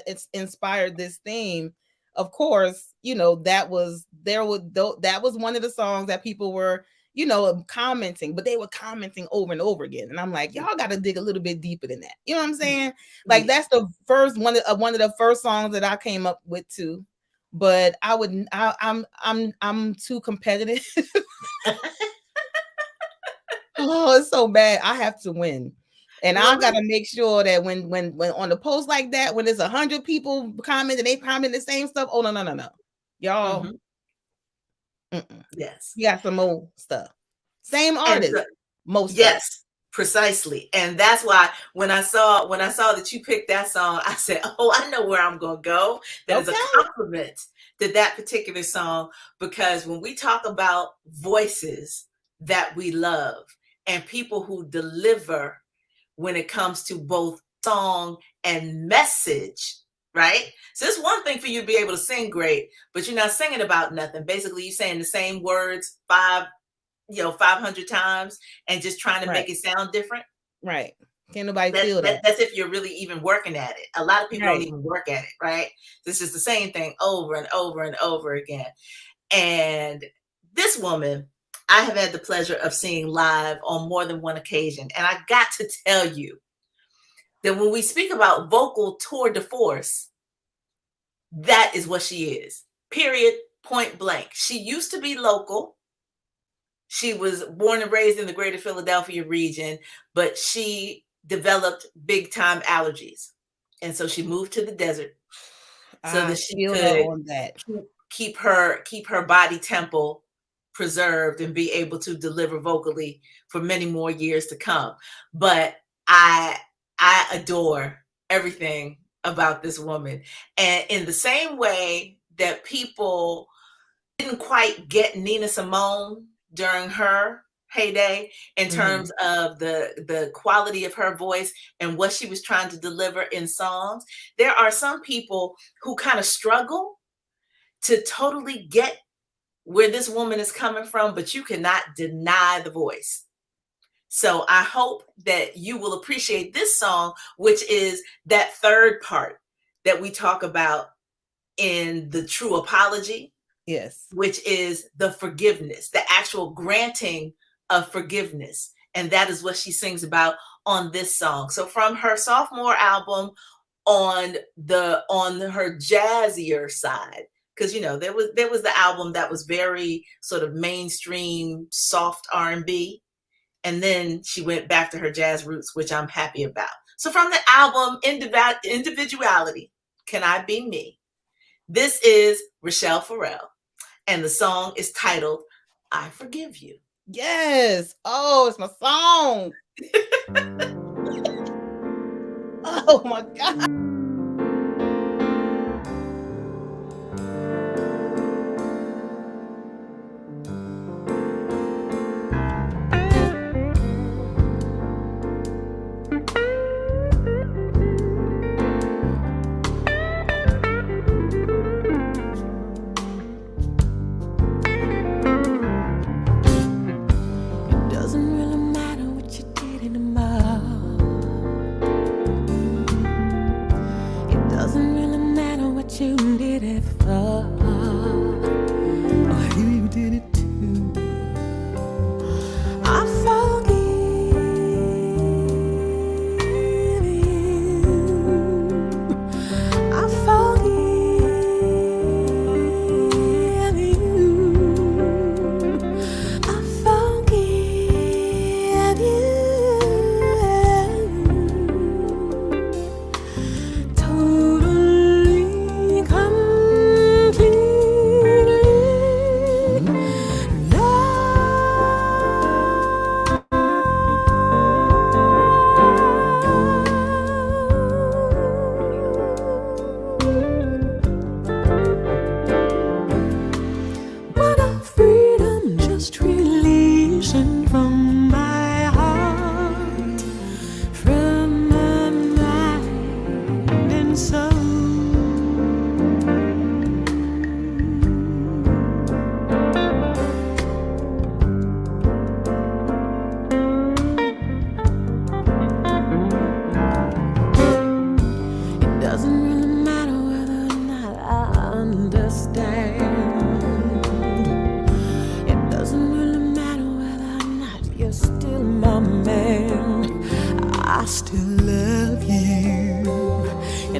it's inspired this theme. Of course, you know, that was one of the songs that people were, you know, commenting, but they were commenting over and over again. And I'm like, y'all got to dig a little bit deeper than that. You know what I'm saying? Like that's the first one of the first songs that I came up with too. But I'm too competitive. Oh, it's so bad. I have to win. And I gotta make sure that when on the post like that, when there's 100 people comment and they comment the same stuff. Oh no. Y'all. Yes. You got some more stuff. Same artist. Most yes. stuff. Precisely. And that's why when I saw that you picked that song, I said, oh, I know where I'm going to go. That is a compliment to that particular song, because when we talk about voices that we love and people who deliver when it comes to both song and message, right? So it's one thing for you to be able to sing great, but you're not singing about nothing. Basically, you're saying the same words 500 times and just trying to make it sound different. Right. Can't nobody feel that. That's if you're really even working at it. A lot of people don't even work at it, right? This is the same thing over and over and over again. And this woman, I have had the pleasure of seeing live on more than one occasion. And I got to tell you that when we speak about vocal tour de force, that is what she is. Period. Point blank. She used to be local. She was born and raised in the greater Philadelphia region, but she developed big time allergies. And so she moved to the desert so that she could keep her body temple preserved and be able to deliver vocally for many more years to come. But I adore everything about this woman. And in the same way that people didn't quite get Nina Simone during her heyday in terms of the quality of her voice and what she was trying to deliver in songs, there are some people who kind of struggle to totally get where this woman is coming from, but you cannot deny the voice. So I hope that you will appreciate this song, which is that third part that we talk about in the true apology. Yes. Which is the forgiveness, the actual granting of forgiveness. And that is what she sings about on this song. So from her sophomore album, on her jazzier side, because there was the album that was very sort of mainstream soft R&B, and then she went back to her jazz roots, which I'm happy about. So from the album Individuality, Can I Be Me? This is Rochelle Farrell, and the song is titled I Forgive You. Yes. Oh, it's my song. Oh my God.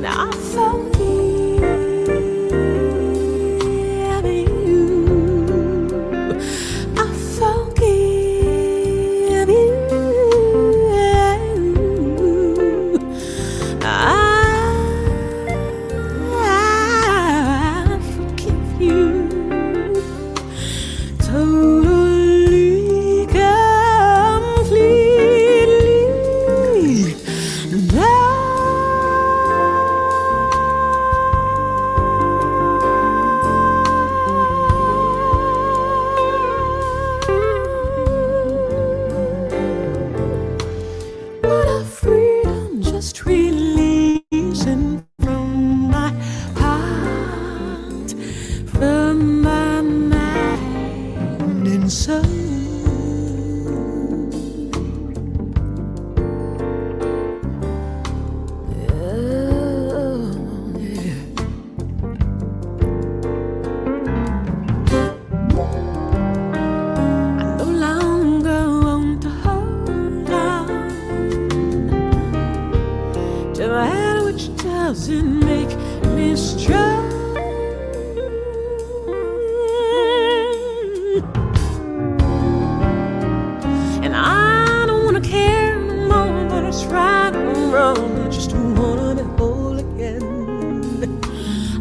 and I forgive you. I forgive you. I forgive you totally, completely. What a freedom, just releasing from my heart, from my mind and soul. Oh, yeah. I no longer want to hold on to that which doesn't make me strong. And I don't wanna care no more whether it's right or wrong. I just wanna be whole again.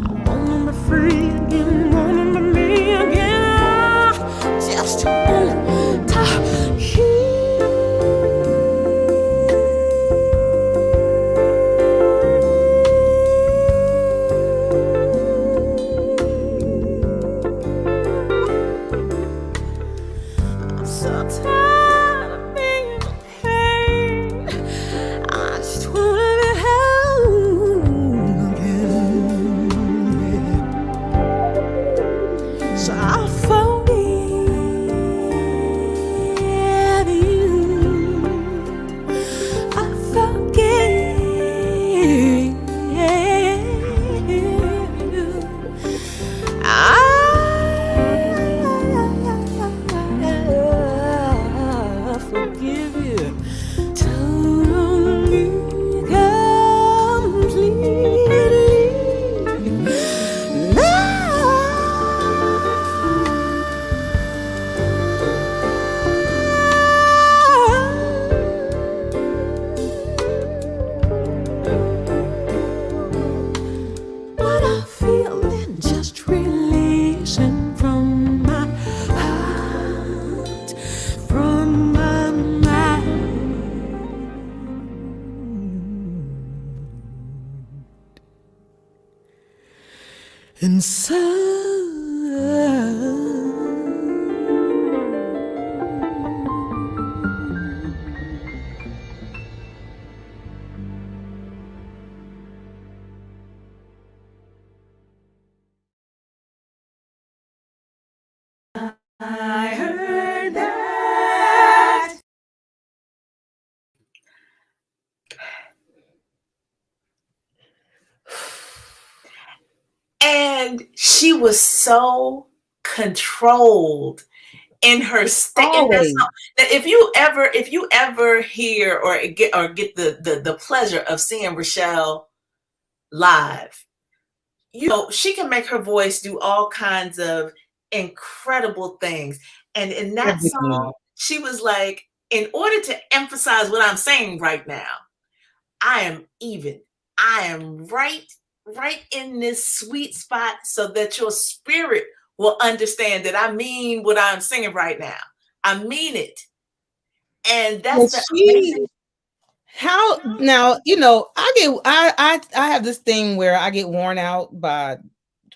I wanna be free again, wanna be me again. Just want to I'm so tired of being in pain. I just wanna be whole again. So I'll forgive you. I forgive you. I forgive you totally, completely. What I feel and just releasing from my heart, from my mind and soul. I heard that. And she was so controlled in her state. Always. If you ever hear or get the pleasure of seeing Rochelle live, you know, she can make her voice do all kinds of incredible things. And in that song, she was like, in order to emphasize what I'm saying right now, I am even. I am right in this sweet spot so that your spirit will understand that I mean what I'm singing right now. I mean it. And that's the amazing. How now, you know, I have this thing where I get worn out by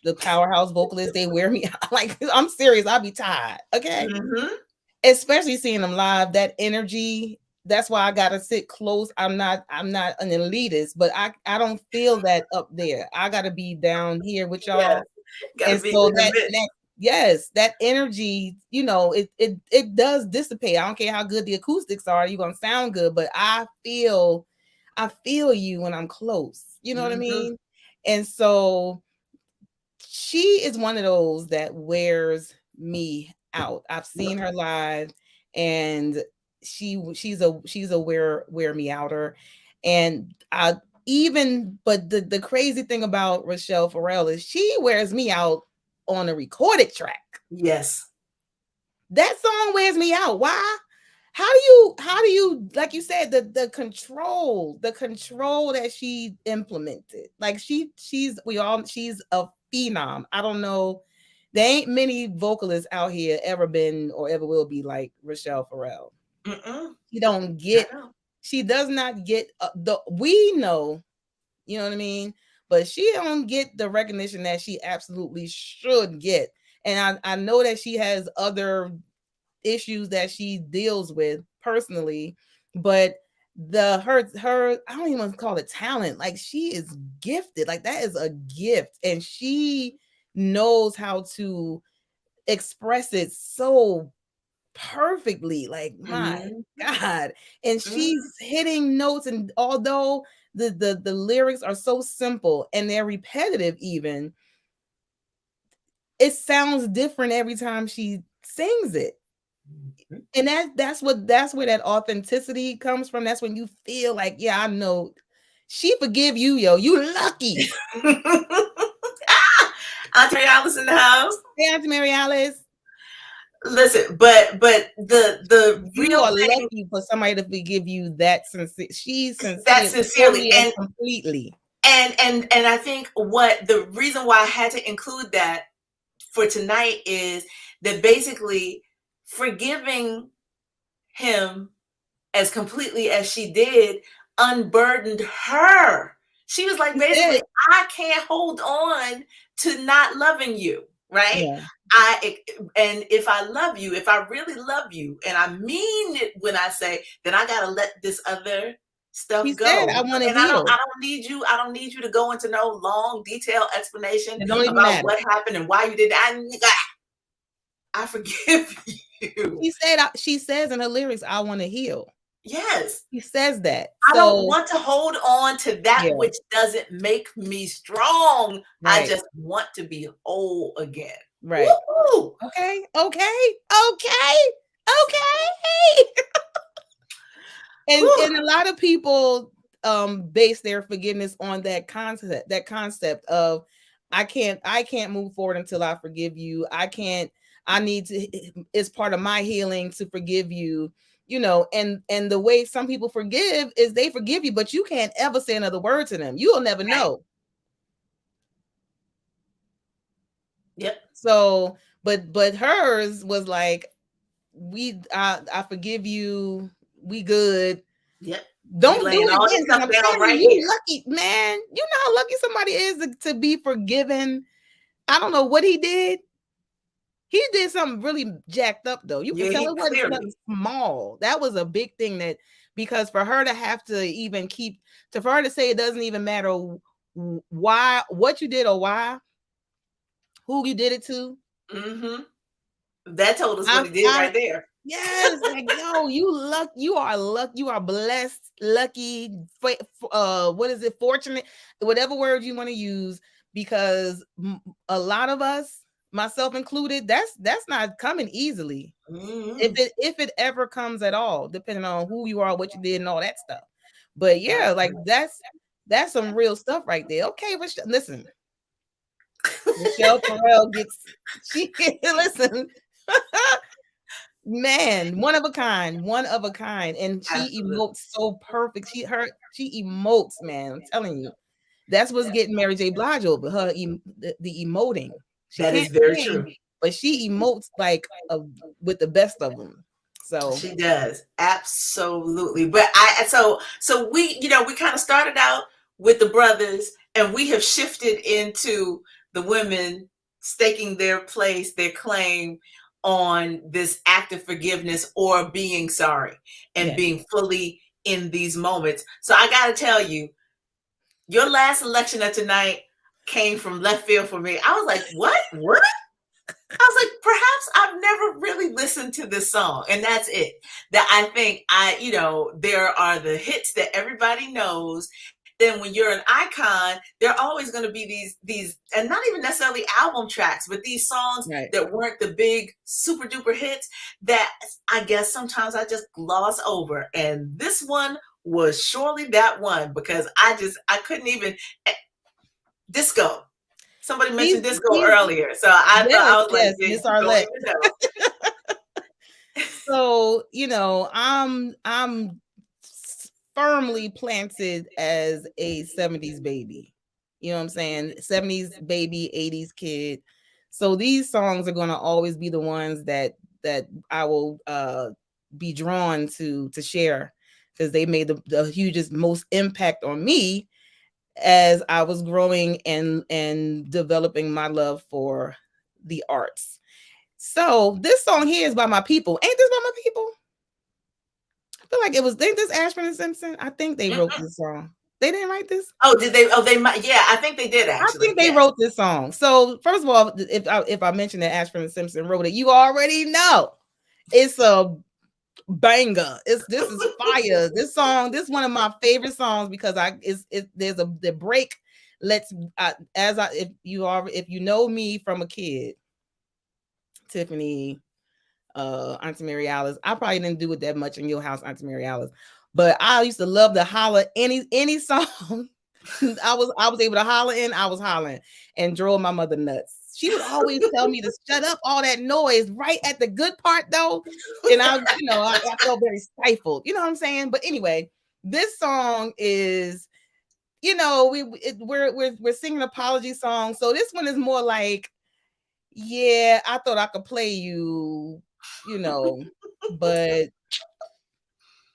the powerhouse vocalists. They wear me out. Like, I'm serious, I'll be tired. Okay. Mhm. Especially seeing them live, that energy. That's why I gotta sit close. I'm not an elitist, but I don't feel that up there. I gotta be down here with y'all. Yes. Gotta And be so in the midst. yes, that energy, you know, it does dissipate. I don't care how good the acoustics are, you're gonna sound good, but I feel you when I'm close. You know what I mean? And so she is one of those that wears me out. I've seen her live, and she's a wear me outer. And but the crazy thing about Rochelle Farrell is she wears me out on a recorded track. Yes. That song wears me out. Why? How do you like you said the control that she implemented? Like she's a phenom. I don't know. There ain't many vocalists out here ever been or ever will be like Rochelle Farrell. She does not get we know, you know what I mean? But she don't get the recognition that she absolutely should get. And I know that she has other issues that she deals with personally, but her I don't even want to call it talent. Like she is gifted. Like that is a gift, and she knows how to express it so perfectly. Like my God, and she's hitting notes, and although the lyrics are so simple and they're repetitive, even it sounds different every time she sings it. And that's where that authenticity comes from. That's when you feel like, yeah, I know she forgive you, yo. You lucky. Auntie Mary Alice in the house. Hey, Auntie Mary Alice. Listen, but the you real are thing, lucky for somebody to forgive you that sincere. She's sincere, that sincerely totally and completely. And I think what the reason why I had to include that for tonight is that basically forgiving him as completely as she did unburdened her. She was like, basically, I can't hold on to not loving you, right? Yeah. And if I love you, if I really love you, and I mean it when I say, then I gotta let this other stuff go. Said, I want to heal. I don't need you to go into no long, detailed explanation about what happened and why you did that. I forgive you. She says in her lyrics, I want to heal. Yes. He says that. I don't want to hold on to that which doesn't make me strong. Right. I just want to be whole again. Right. Woo-hoo. Okay. And a lot of people base their forgiveness on that concept of I can't move forward until I forgive you. It's part of my healing to forgive you, you know, and the way some people forgive is they forgive you, but you can't ever say another word to them. You'll never know. Yep. So, but hers was like, I forgive you. We good. Yep. Don't do it again. I'm telling you, you lucky, man. You know how lucky somebody is to be forgiven. I don't know what he did. He did something really jacked up, though. You can tell it wasn't something small. That was a big thing because for her to have to even for her to say it doesn't even matter why, what you did or why, who you did it to. Mm-hmm. That told us what he did right there. Yes, like yo, you are blessed, lucky, what is it, fortunate, whatever word you want to use, because a lot of us, myself included, that's not coming easily. Mm-hmm. If it ever comes at all, depending on who you are, what you did, and all that stuff. But yeah, like that's some real stuff right there. Okay, listen, Rochelle Farrell listen. Man, one of a kind, and she emotes so perfect. She emotes, man. I'm telling you, that's what's getting Mary J. Blige over her. The emoting. That is very true. But she emotes like with the best of them. So she does, absolutely. But so we, you know, we kind of started out with the brothers, and we have shifted into the women staking their place, their claim on this act of forgiveness or being sorry and being fully in these moments. So I got to tell you, your last selection of tonight came from left field for me. I was like, what? I was like, perhaps I've never really listened to this song. And that's it. That I think there are the hits that everybody knows. Then when you're an icon, there are always going to be these, and not even necessarily album tracks, but these songs that weren't the big super duper hits that I guess sometimes I just gloss over. And this one was surely that one, because I couldn't even disco. Somebody mentioned disco earlier, so I thought, I was like, yes, yeah, Miss you don't Arlette. even know. So, I'm firmly planted as a 70s baby. You know what I'm saying? 70s baby, 80s kid. So these songs are going to always be the ones that I will be drawn to share, because they made the hugest, most impact on me as I was growing and developing my love for the arts. So this song here is by my people. Ain't this by my people? I feel like it was. Ain't this Ashford and Simpson? I think they wrote this song. They didn't write this. Oh, did they? Oh, they might. Yeah, I think they did actually. I think they wrote this song. So first of all, if I mention that Ashford and Simpson wrote it, you already know it's a banger. This is fire. This song, this is one of my favorite songs, because there's the break. If you know me from a kid, Tiffany, Auntie Mary Alice. I probably didn't do it that much in your house, Auntie Mary Alice, but I used to love to holler any song. I was able to holler in. I was hollering and drove my mother nuts. She would always tell me to shut up all that noise right at the good part though, and I felt very stifled. You know what I'm saying? But anyway, this song is, we're singing apology songs. So this one is more like, yeah, I thought I could play you, but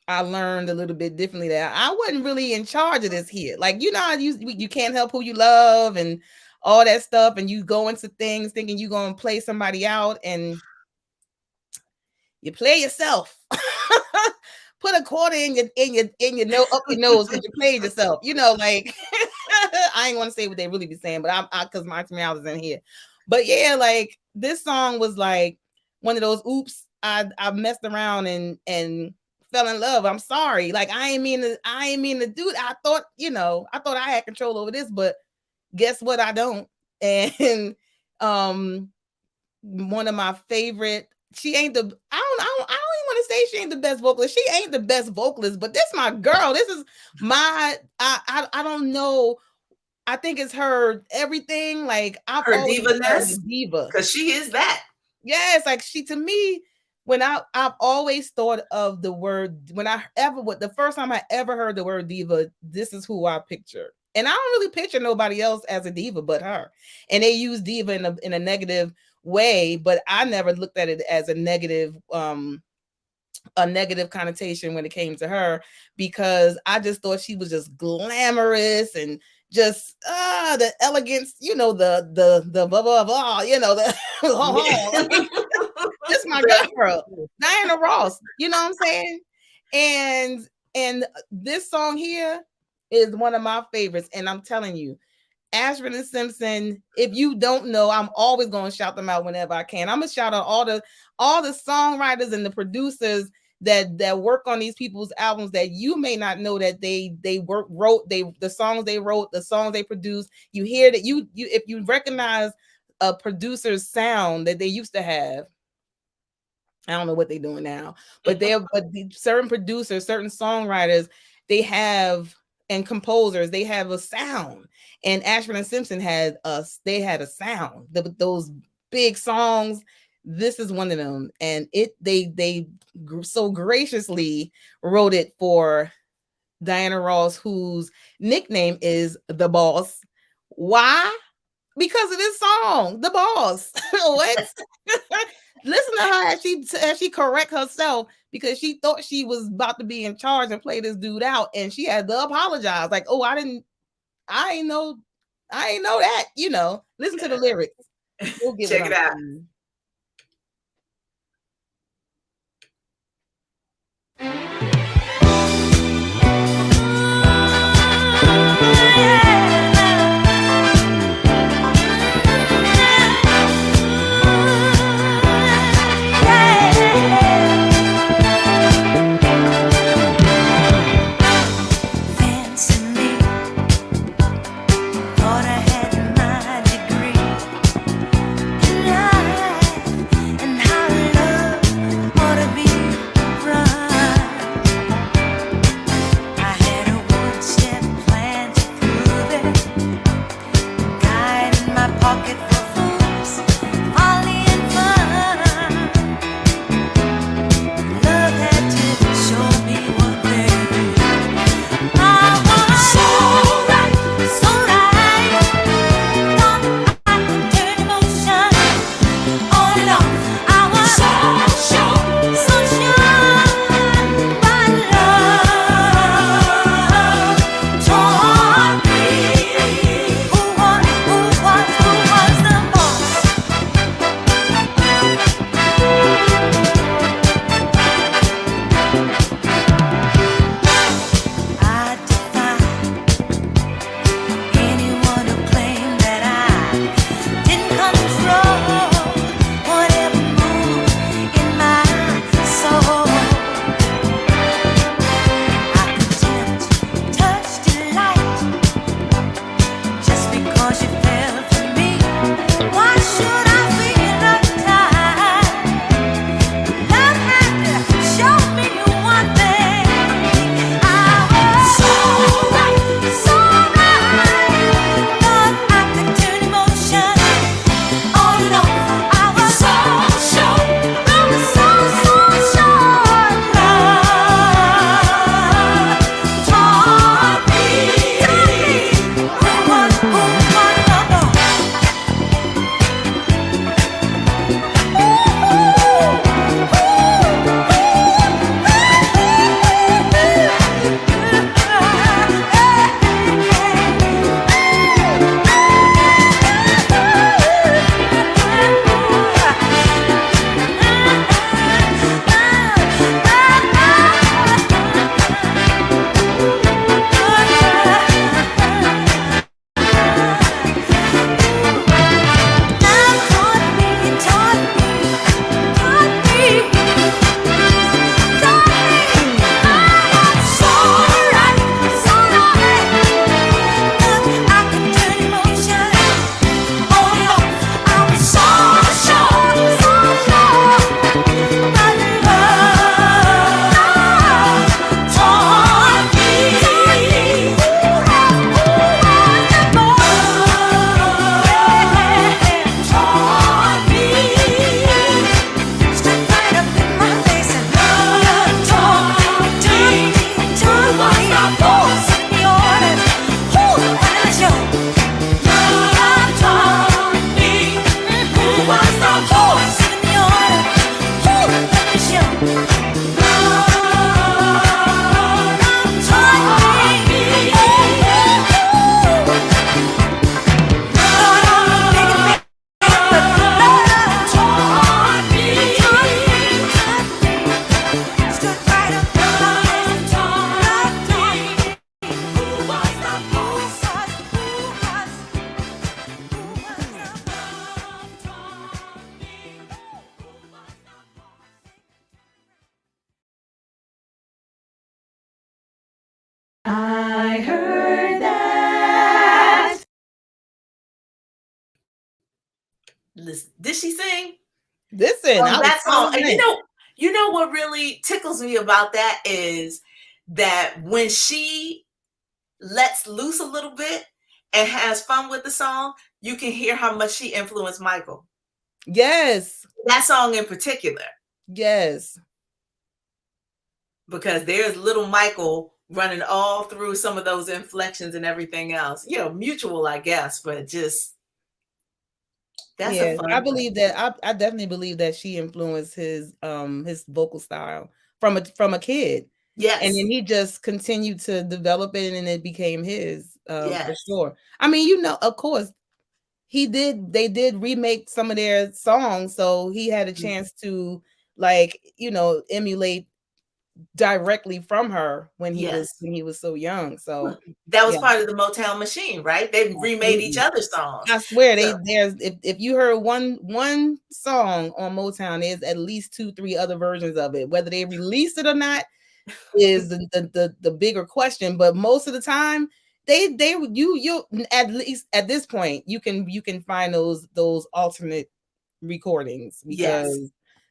I learned a little bit differently that I wasn't really in charge of this here. Like, how you can't help who you love and all that stuff, and you go into things thinking you're gonna play somebody out, and you play yourself. Put a quarter in your up your nose because you played yourself. Like I ain't want to say what they really be saying, but I because my mouth is in here. But yeah, like this song was like one of those oops, I messed around and fell in love. I'm sorry. Like I ain't mean to do it. I thought I had control over this, but guess what? I don't. And one of my favorite, she ain't the I don't even want to say she ain't the best vocalist. She ain't the best vocalist, but this my girl. This is my I don't know. I think it's her everything. Like I've her always diva-ness, diva, because she is that. Yes, like she to me. When I've always thought of the word, the first time I ever heard the word diva, this is who I picture. And I don't really picture nobody else as a diva but her. And they use diva in a negative way, but I never looked at it as a negative connotation when it came to her, because I just thought she was just glamorous and just the elegance, the blah blah blah, this my girl, Diana Ross. You know what I'm saying? And this song here is one of my favorites. And I'm telling you, Ashford and Simpson, if you don't know, I'm always going to shout them out whenever I can. I'm going to shout out all the songwriters and the producers that work on these people's albums that you may not know that they wrote the songs they wrote, the songs they produced. You hear that you if you recognize a producer's sound that they used to have. I don't know what they're doing now, but certain producers, certain songwriters, they have, and composers, they have a sound. And Ashford and Simpson had a sound. Those big songs. This is one of them, and they so graciously wrote it for Diana Ross, whose nickname is The Boss. Why? Because of this song, The Boss. What? Listen to her as she correct herself, because she thought she was about to be in charge and play this dude out, and she had to apologize. Like, oh, I ain't know that. Listen to the lyrics. We'll Check it out. Listen, did she sing? Listen, I was That song. And frozen. you know what really tickles me about that is that when she lets loose a little bit and has fun with the song, you can hear how much she influenced Michael. Yes. That song in particular. Yes. Because there's little Michael running all through some of those inflections and everything else. Mutual, I guess, but just that's a fun I thing. believe that I definitely believe that she influenced his vocal style from a kid. Yes. And then he just continued to develop it and it became his for Yes. sure. I mean, of course, they did remake some of their songs, so he had a chance to emulate directly from her when he Yes. was so young. So that was yeah. part of the Motown machine, right? They remade each Absolutely. other's songs. I swear there's if you heard one song on Motown, there's at least 2-3 other versions of it. Whether they released it or not is the bigger question. But most of the time, you at least at this point you can find those alternate recordings because Yes.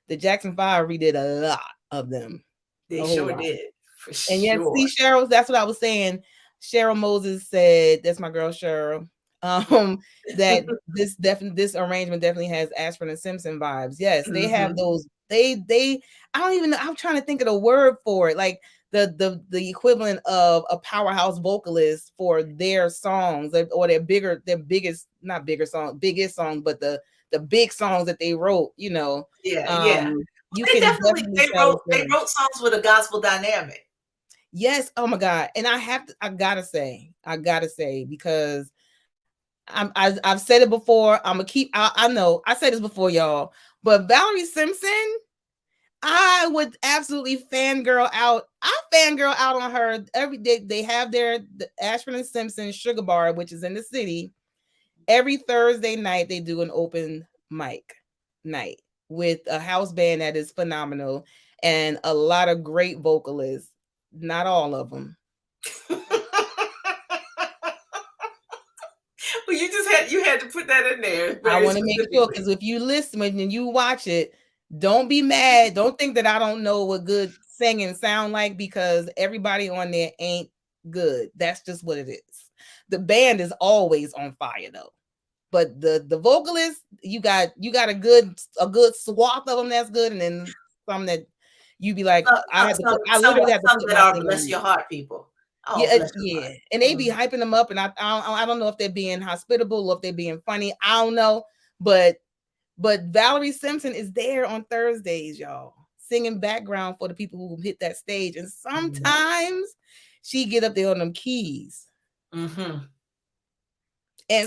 the Jackson 5 redid a lot of them. They A whole sure lot. did. For And yet, sure. see, Cheryl, that's what I was saying. Cheryl Moses said, that's my girl Cheryl, that this arrangement definitely has Ashford and Simpson vibes. Yes, they have those. They I don't even know. I'm trying to think of the word for it. Like the equivalent of a powerhouse vocalist for their songs or their biggest song, but the big songs that they wrote. Yeah. You They can definitely definitely tell. they wrote songs with a gospel dynamic. Yes. Oh my God. And I gotta say, because I've said it before. I'm gonna keep. I know I said this before, y'all. But Valerie Simpson, I would absolutely fangirl out. I fangirl out on her every day. They have the Ashford and Simpson Sugar Bar, which is in the city. Every Thursday night, they do an open mic night with a house band that is phenomenal and a lot of great vocalists. Not all of them. Well, you had to put that in there. I want to make sure, because if you listen and you watch it, don't be mad. Don't think that I don't know what good singing sound like, because everybody on there ain't good. That's just what it is. The band is always on fire though. But the vocalist, you got a good swath of them that's good, and then some that you be like, I literally had to put that my are thing bless on. your heart people. Oh, Yeah, bless your yeah, heart. and they be hyping them up, and I don't know if they're being hospitable or if they're being funny. I don't know, but Valerie Simpson is there on Thursdays, y'all, singing background for the people who hit that stage, and sometimes she get up there on them keys, and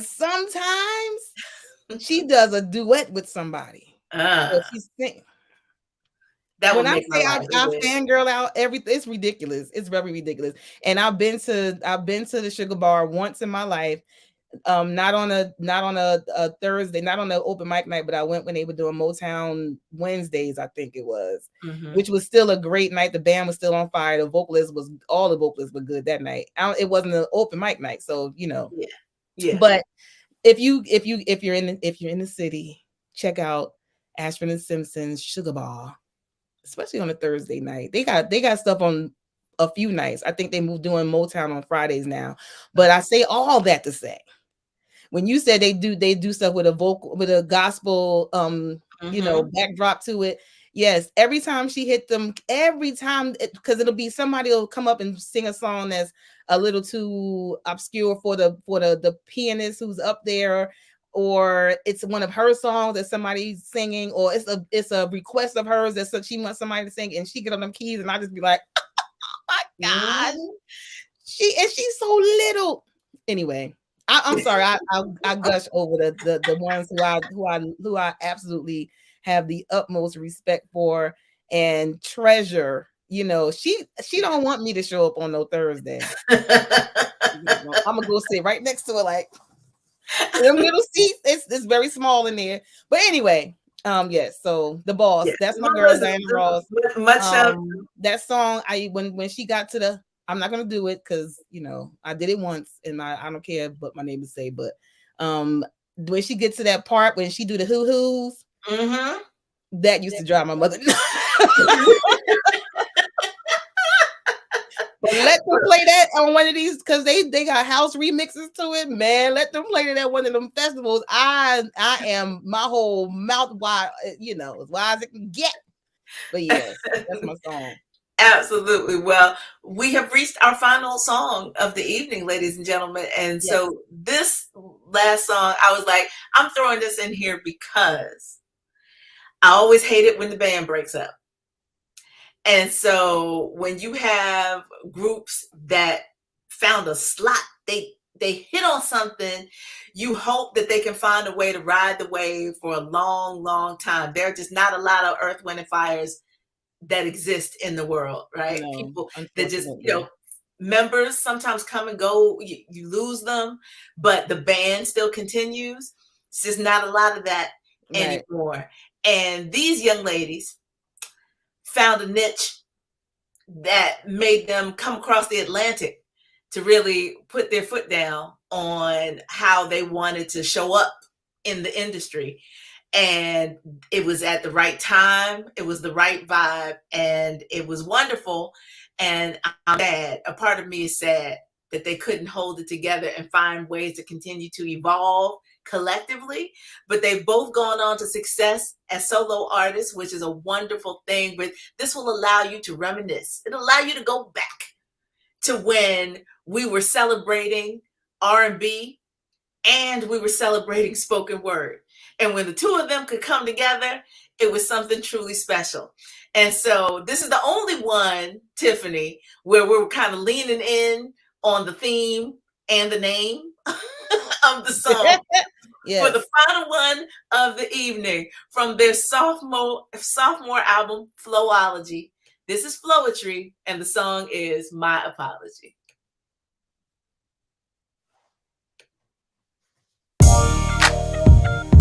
sometimes she does a duet with somebody. So she's singing. That When would I make my say life I fangirl out everything, it's ridiculous. It's very ridiculous. And I've been to the Sugar Bar once in my life. Not on a Thursday, not on the open mic night, but I went when they were doing Motown Wednesdays, I think it was, which was still a great night. The band was still on fire. All the vocalists were good that night. It wasn't an open mic night, so Yeah. But if you're in the city, check out Ashford and Simpson's Sugar Bar, especially on a Thursday night. They got stuff on a few nights. I think they moved doing Motown on Fridays now. But I say all that to say, when you said they do stuff with a gospel backdrop to it. Yes, every time she hit them, because it'll be somebody will come up and sing a song that's a little too obscure for the pianist who's up there, or it's one of her songs that somebody's singing, or it's a request of hers that she wants somebody to sing, and she get on them keys, and I just be like, oh my God, she's so little. Anyway, I'm sorry, I gush over the ones who I absolutely have the utmost respect for and treasure. She don't want me to show up on no Thursday. I'm gonna go sit right next to her, like them little seats. It's very small in there. But anyway, yes. So the boss, that's my girl, Diana Ross. That song, when she got to the, I'm not gonna do it because I did it once and I don't care what my neighbors say, but when she gets to that part when she do the hoo-hoos, Mm-hmm. that used to drive my mother. But let them play that on one of these because they got house remixes to it, man. Let them play it at one of them festivals. I am my whole mouth wide, you know, as wide as it can get. But yes, that's my song. Absolutely. Well, we have reached our final song of the evening, ladies and gentlemen. And so this last song, I was like, I'm throwing this in here because I always hate it when the band breaks up. And so when you have groups that found a slot, they hit on something, you hope that they can find a way to ride the wave for a long, long time. There are just not a lot of Earth, Wind, and Fires that exist in the world, right? No, People that just, members sometimes come and go, you lose them, but the band still continues. It's just not a lot of that anymore. And these young ladies found a niche that made them come across the Atlantic to really put their foot down on how they wanted to show up in the industry. And it was at the right time. It was the right vibe, and it was wonderful. And I'm sad. A part of me is sad that they couldn't hold it together and find ways to continue to evolve collectively. But they've both gone on to success as solo artists, which is a wonderful thing. But this will allow you to reminisce. It'll allow you to go back to when we were celebrating R&B and we were celebrating spoken word. And when the two of them could come together, it was something truly special. And so this is the only one, Tiffany, where we're kind of leaning in on the theme and the name of the song. For the final one of the evening from their sophomore album, Flowology. This is Flowetry, and the song is My Apology.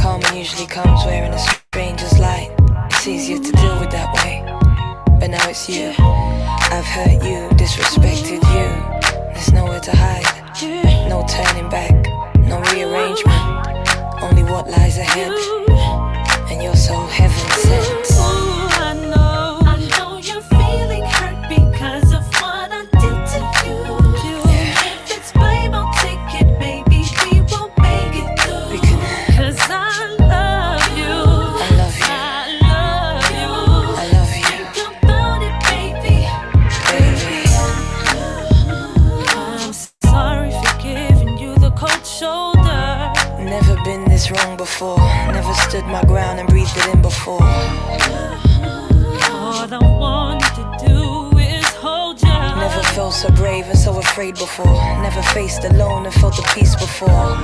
Karma usually comes wearing a stranger's light. It's easier to deal with that way, but now it's you. I've hurt you, disrespected you. There's nowhere to hide, no turning back, no rearrangement, only what lies ahead. And you're so heaven sent. I know you're feeling hurt because of what I did to you. If it's blame, I'll take it, baby. We won't make it through. Cause I love you. I love you. I love you. I love you. Think about it, baby. I'm sorry for giving you the cold shoulder. Never been this wrong before. Never stood my ground and breathed it in before. All I wanted to do is hold you. Never felt so brave and so afraid before. Never faced alone and felt the peace before.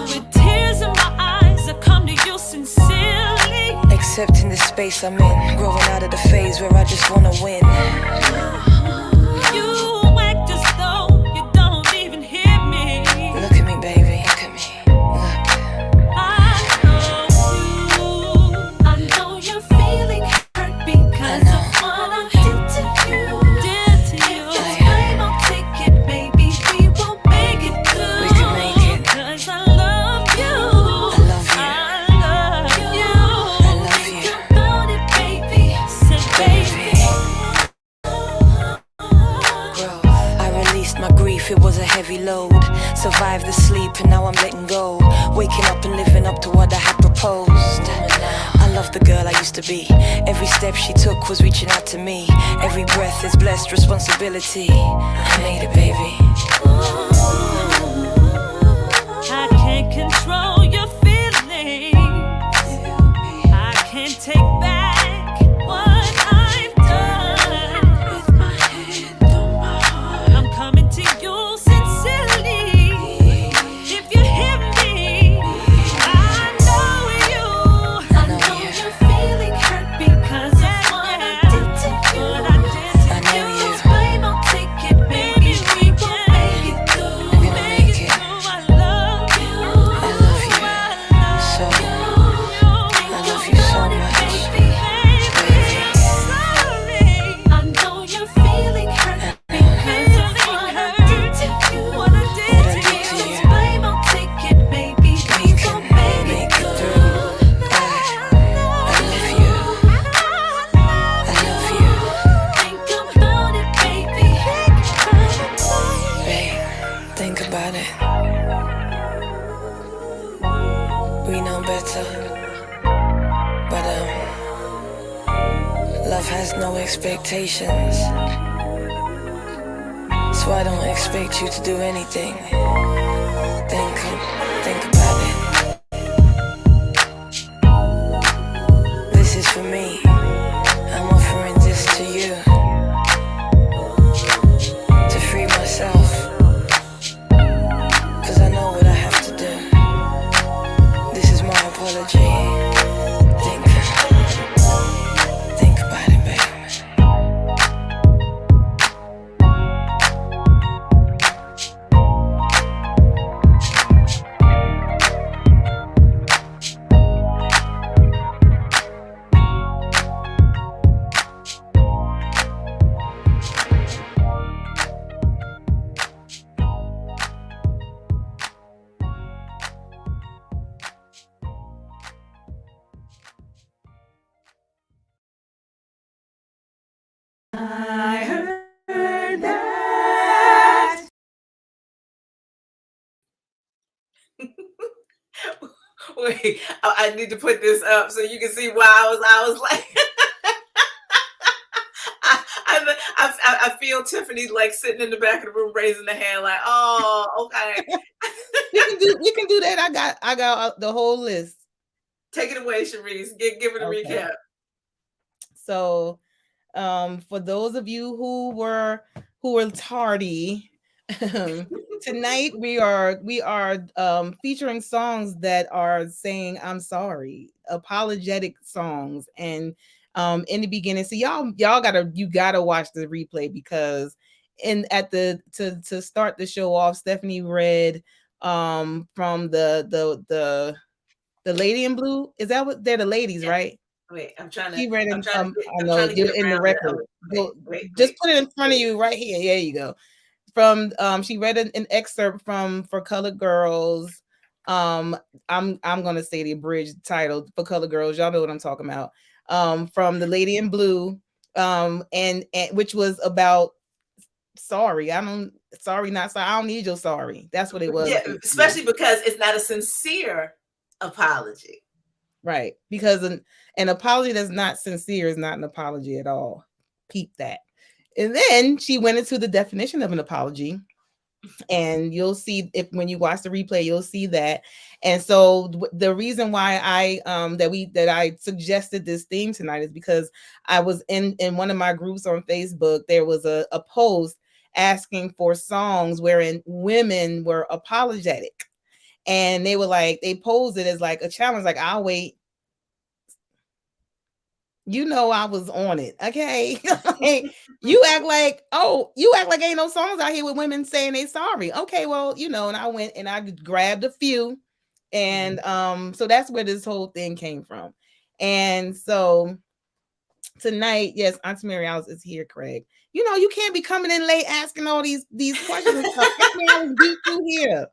With tears in my eyes, I come to you sincerely. Accepting the space I'm in, growing out of the phase where I just wanna win. You act as though you don't even hear me. Look at me, baby, look at me. I know you're feeling hurt because of what I did to you. If it's blame, I'll take it, baby. We won't make it through. We can make it. Cause I love you. I love you. I love you. I love you. Think about it, baby. Say, baby. Growth. I released my grief, it was a heavy load. Survived the sleep and now I'm letting go. Waking up and living up to what I had proposed. I love the girl I used to be. Every step she took was reaching out to me. Every breath is blessed responsibility. I made it, baby. I can't control your feelings. I can't take back what I've done. With my hand on my heart, I'm coming to you sincerely. If you hear me, I know you. I know you're feeling hurt because of what I did to you. I know you. If it's blame, I'll take it, baby. We won't make it through. we know better. But love has no expectations. So I don't expect you to do anything. Think about it. This is for me. I'm offering this to you. To free myself. 'Cause I know what I have to do. This is my apology. Think about it, baby. I heard that. Wait, I need to put this up so you can see why I was like, I feel Tiffany like sitting in the back of the room raising the hand like, oh, okay. we can do that. I got the whole list. Take it away, Shareese. Give it a recap. So, for those of you who were tardy, tonight we are featuring songs that are saying I'm sorry, apologetic songs. And in the beginning, so you gotta watch the replay, because to start the show off, Stephanie read from the Lady in Blue. Is that what they're the ladies, right? Wait, I'm trying to. She read in, I know you're in the record. Just put it in front of you right here. There you go. From she read an excerpt from For Colored Girls. I'm gonna say the abridged title, For Colored Girls. Y'all know what I'm talking about. From The Lady in Blue, and which was about sorry. Sorry, not sorry. I don't need your sorry. That's what it was. Yeah, especially because it's not a sincere apology. Right. Because an apology that's not sincere is not an apology at all. Peep that. And then she went into the definition of an apology. And you'll see, if when you watch the replay, you'll see that. And so the reason why I suggested this theme tonight is because I was in one of my groups on Facebook. There was a post asking for songs wherein women were apologetic. And they were like, they posed it as like a challenge, like, I'll wait. You know, I was on it. Okay. you act like ain't no songs out here with women saying they sorry. Okay, well, and I went and I grabbed a few. And so that's where this whole thing came from. And so tonight, yes, Auntie Mary Alice is here, Craig. You can't be coming in late asking all these questions and stuff. Auntie Mary Alice beat you here.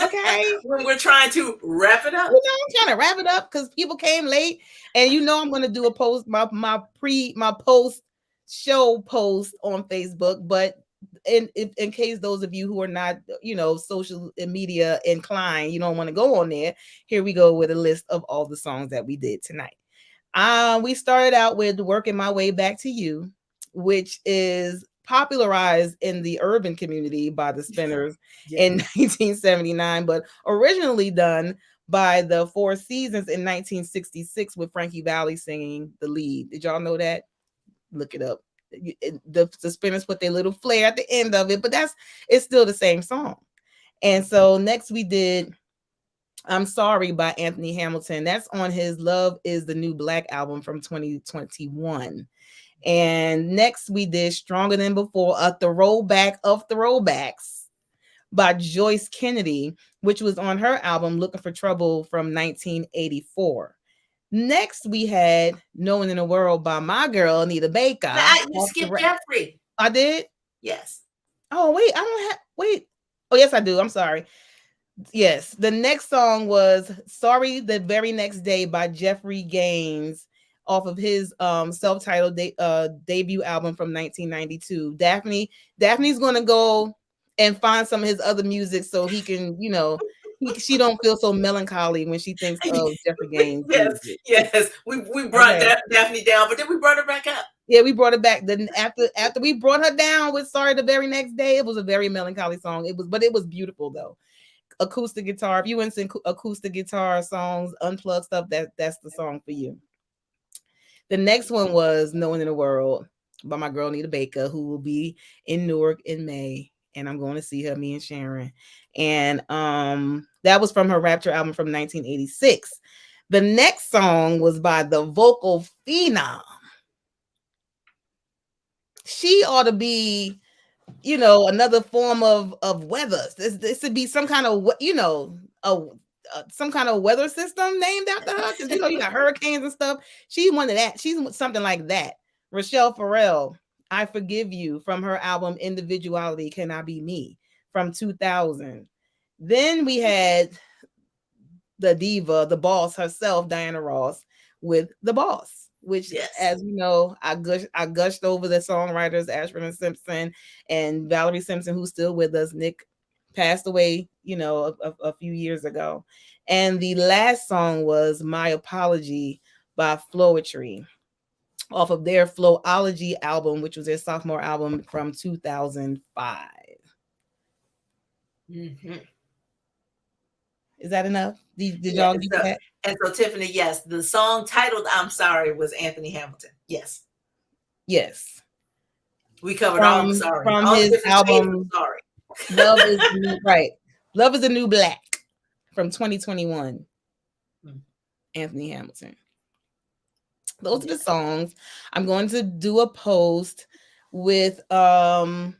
Okay. When we're trying to wrap it up. I'm trying to wrap it up because people came late, and I'm going to do a post, my post show post on Facebook. But in case those of you who are not, social media inclined, you don't want to go on there, here we go with a list of all the songs that we did tonight. We started out with Working My Way Back to You, which is popularized in the urban community by the Spinners in 1979, but originally done by the Four Seasons in 1966 with Frankie Valli singing the lead. Did y'all know that? Look it up. The Spinners put their little flair at the end of it, but it's still the same song. And so next we did I'm Sorry by Anthony Hamilton. That's on his Love is the New Black album from 2021. And next we did Stronger Than Before, a throwback of throwbacks by Joyce Kennedy, which was on her album Looking for Trouble from 1984. Next we had No One in the World by my girl Anita Baker. You skipped Jeffrey. I did? Yes. Oh, wait, I don't have, wait. Oh, yes, I do. I'm sorry. Yes, the next song was Sorry the Very Next Day by Jeffrey Gaines off of his self-titled debut album from 1992. Daphne's going to go and find some of his other music so he can, she don't feel so melancholy when she thinks of Jeffrey Gaines' Yes, music. yes. We brought Okay. Daphne down, but then we brought her back up. Yeah, we brought it back. Then after we brought her down with Sorry the very next day, it was a very melancholy song. But it was beautiful though. Acoustic guitar. If you want some acoustic guitar songs, unplugged stuff, that's the song for you. The next one was No One in the World by my girl Nita Baker, who will be in Newark in May. And I'm going to see her, me and Sharon. And that was from her Rapture album from 1986. The next song was by the vocal phenom. She ought to be, another form of weather. This would be some kind of, some kind of weather system named after her, because you got hurricanes and stuff. She's one of that. She's something like that. Rochelle Farrell, I Forgive You, from her album Individuality Can I Be Me from 2000. Then we had the diva, the boss herself, Diana Ross, with The Boss, which, as you know, I gushed over the songwriters Ashford and Simpson and Valerie Simpson, who's still with us. Nick passed away, a few years ago. And the last song was My Apology by Flowetry, off of their Flowology album, which was their sophomore album from 2005. Mm-hmm. Is that enough? Did y'all get that? And so, Tiffany, yes, the song titled I'm Sorry was Anthony Hamilton. Yes. Yes. We covered all I'm sorry. From all his album, Sorry. Love is the New, right. Love is the New Black from 2021. Anthony Hamilton. Those are the songs. I'm going to do a post with all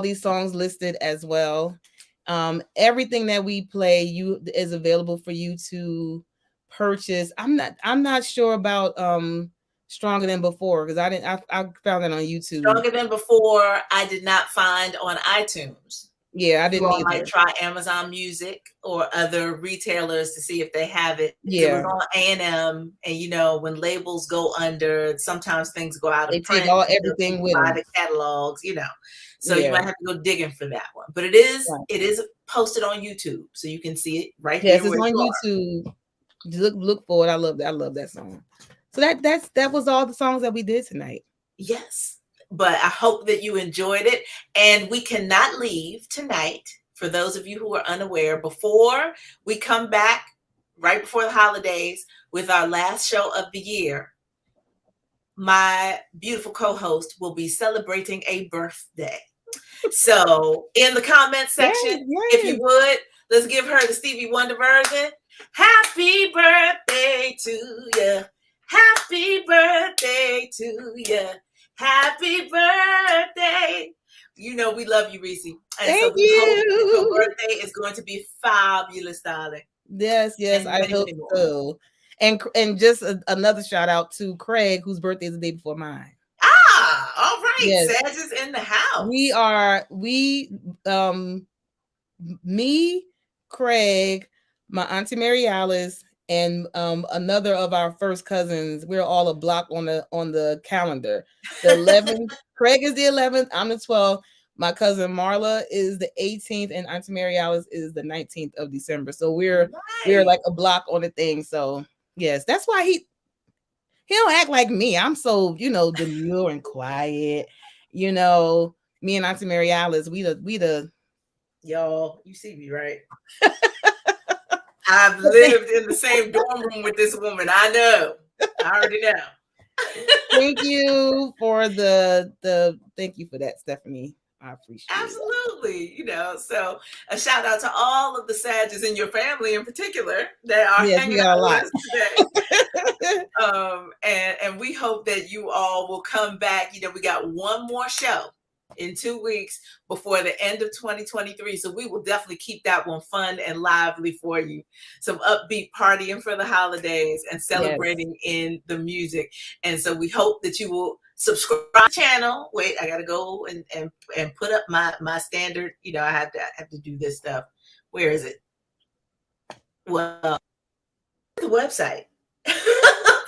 these songs listed as well. Everything that we play is available for you to purchase. I'm not sure about Stronger Than Before, because I found it on YouTube. Stronger Than Before I did not find on iTunes. Yeah, I didn't either. Might try Amazon Music or other retailers to see if they have it. Yeah. It was on A&M, and when labels go under, sometimes things go out of print. They take everything with them. The catalogs, So you might have to go digging for that one. But it is posted on YouTube, so you can see it right here. Yes, it's on YouTube. Look for it. I love that. I love that song. So that was all the songs that we did tonight. Yes. But I hope that you enjoyed it. And we cannot leave tonight, for those of you who are unaware, before we come back right before the holidays with our last show of the year. My beautiful co-host will be celebrating a birthday. So in the comment section, if you would, let's give her the Stevie Wonder version. Happy birthday to you. Happy birthday to you. Happy birthday. We love you, Reese. And Thank you. Your birthday is going to be fabulous, darling. Yes, I hope so. And just another shout out to Craig, whose birthday is the day before mine. All right. Yes. Sag is in the house. Me, Craig, my auntie Mary Alice, and another of our first cousins. We're all a block on the calendar. The 11th, Craig is the 11th. I'm the 12th. My cousin Marla is the 18th, and Auntie Mary Alice is the 19th of December. So we're like a block on the thing. So yes, that's why he don't act like me. I'm so demure and quiet. Me and Auntie Mary Alice, we the y'all. You see me, right? I've lived in the same dorm room with this woman. I know. I already know. Thank you for thank you for that, Stephanie. I appreciate it. Absolutely. So a shout out to all of the Sages in your family in particular that are hanging out with us today. And we hope that you all will come back. We got one more show in 2 weeks before the end of 2023. So we will definitely keep that one fun and lively for you. Some upbeat partying for the holidays and celebrating in the music. And so we hope that you will subscribe to the channel. Wait, I gotta go and put up my standard. I have to do this stuff. Where is it? Well, the website.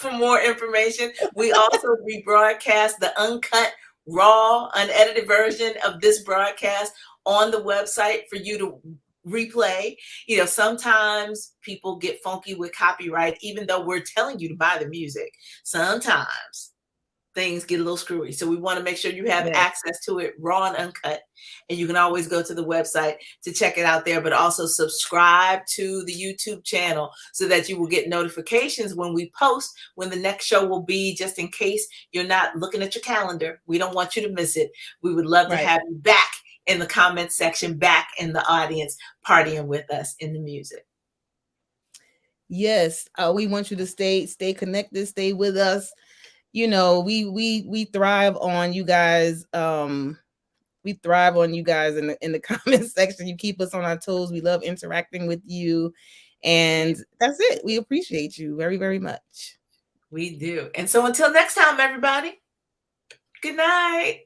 For more information. We also rebroadcast the uncut, raw, unedited version of this broadcast on the website for you to replay. You know, sometimes people get funky with copyright, even though we're telling you to buy the music. Sometimes things get a little screwy. So we want to make sure you have access to it raw and uncut. And you can always go to the website to check it out there, but also subscribe to the YouTube channel so that you will get notifications when we post, when the next show will be, just in case you're not looking at your calendar. We don't want you to miss it. We would love to have you back in the comment section, back in the audience, partying with us in the music. Yes, we want you to stay connected, stay with us. You know, we thrive on you guys. We thrive on you guys in the comment section. You keep us on our toes. We love interacting with you, and that's it. We appreciate you very, very much. We do. And so until next time, everybody. Good night.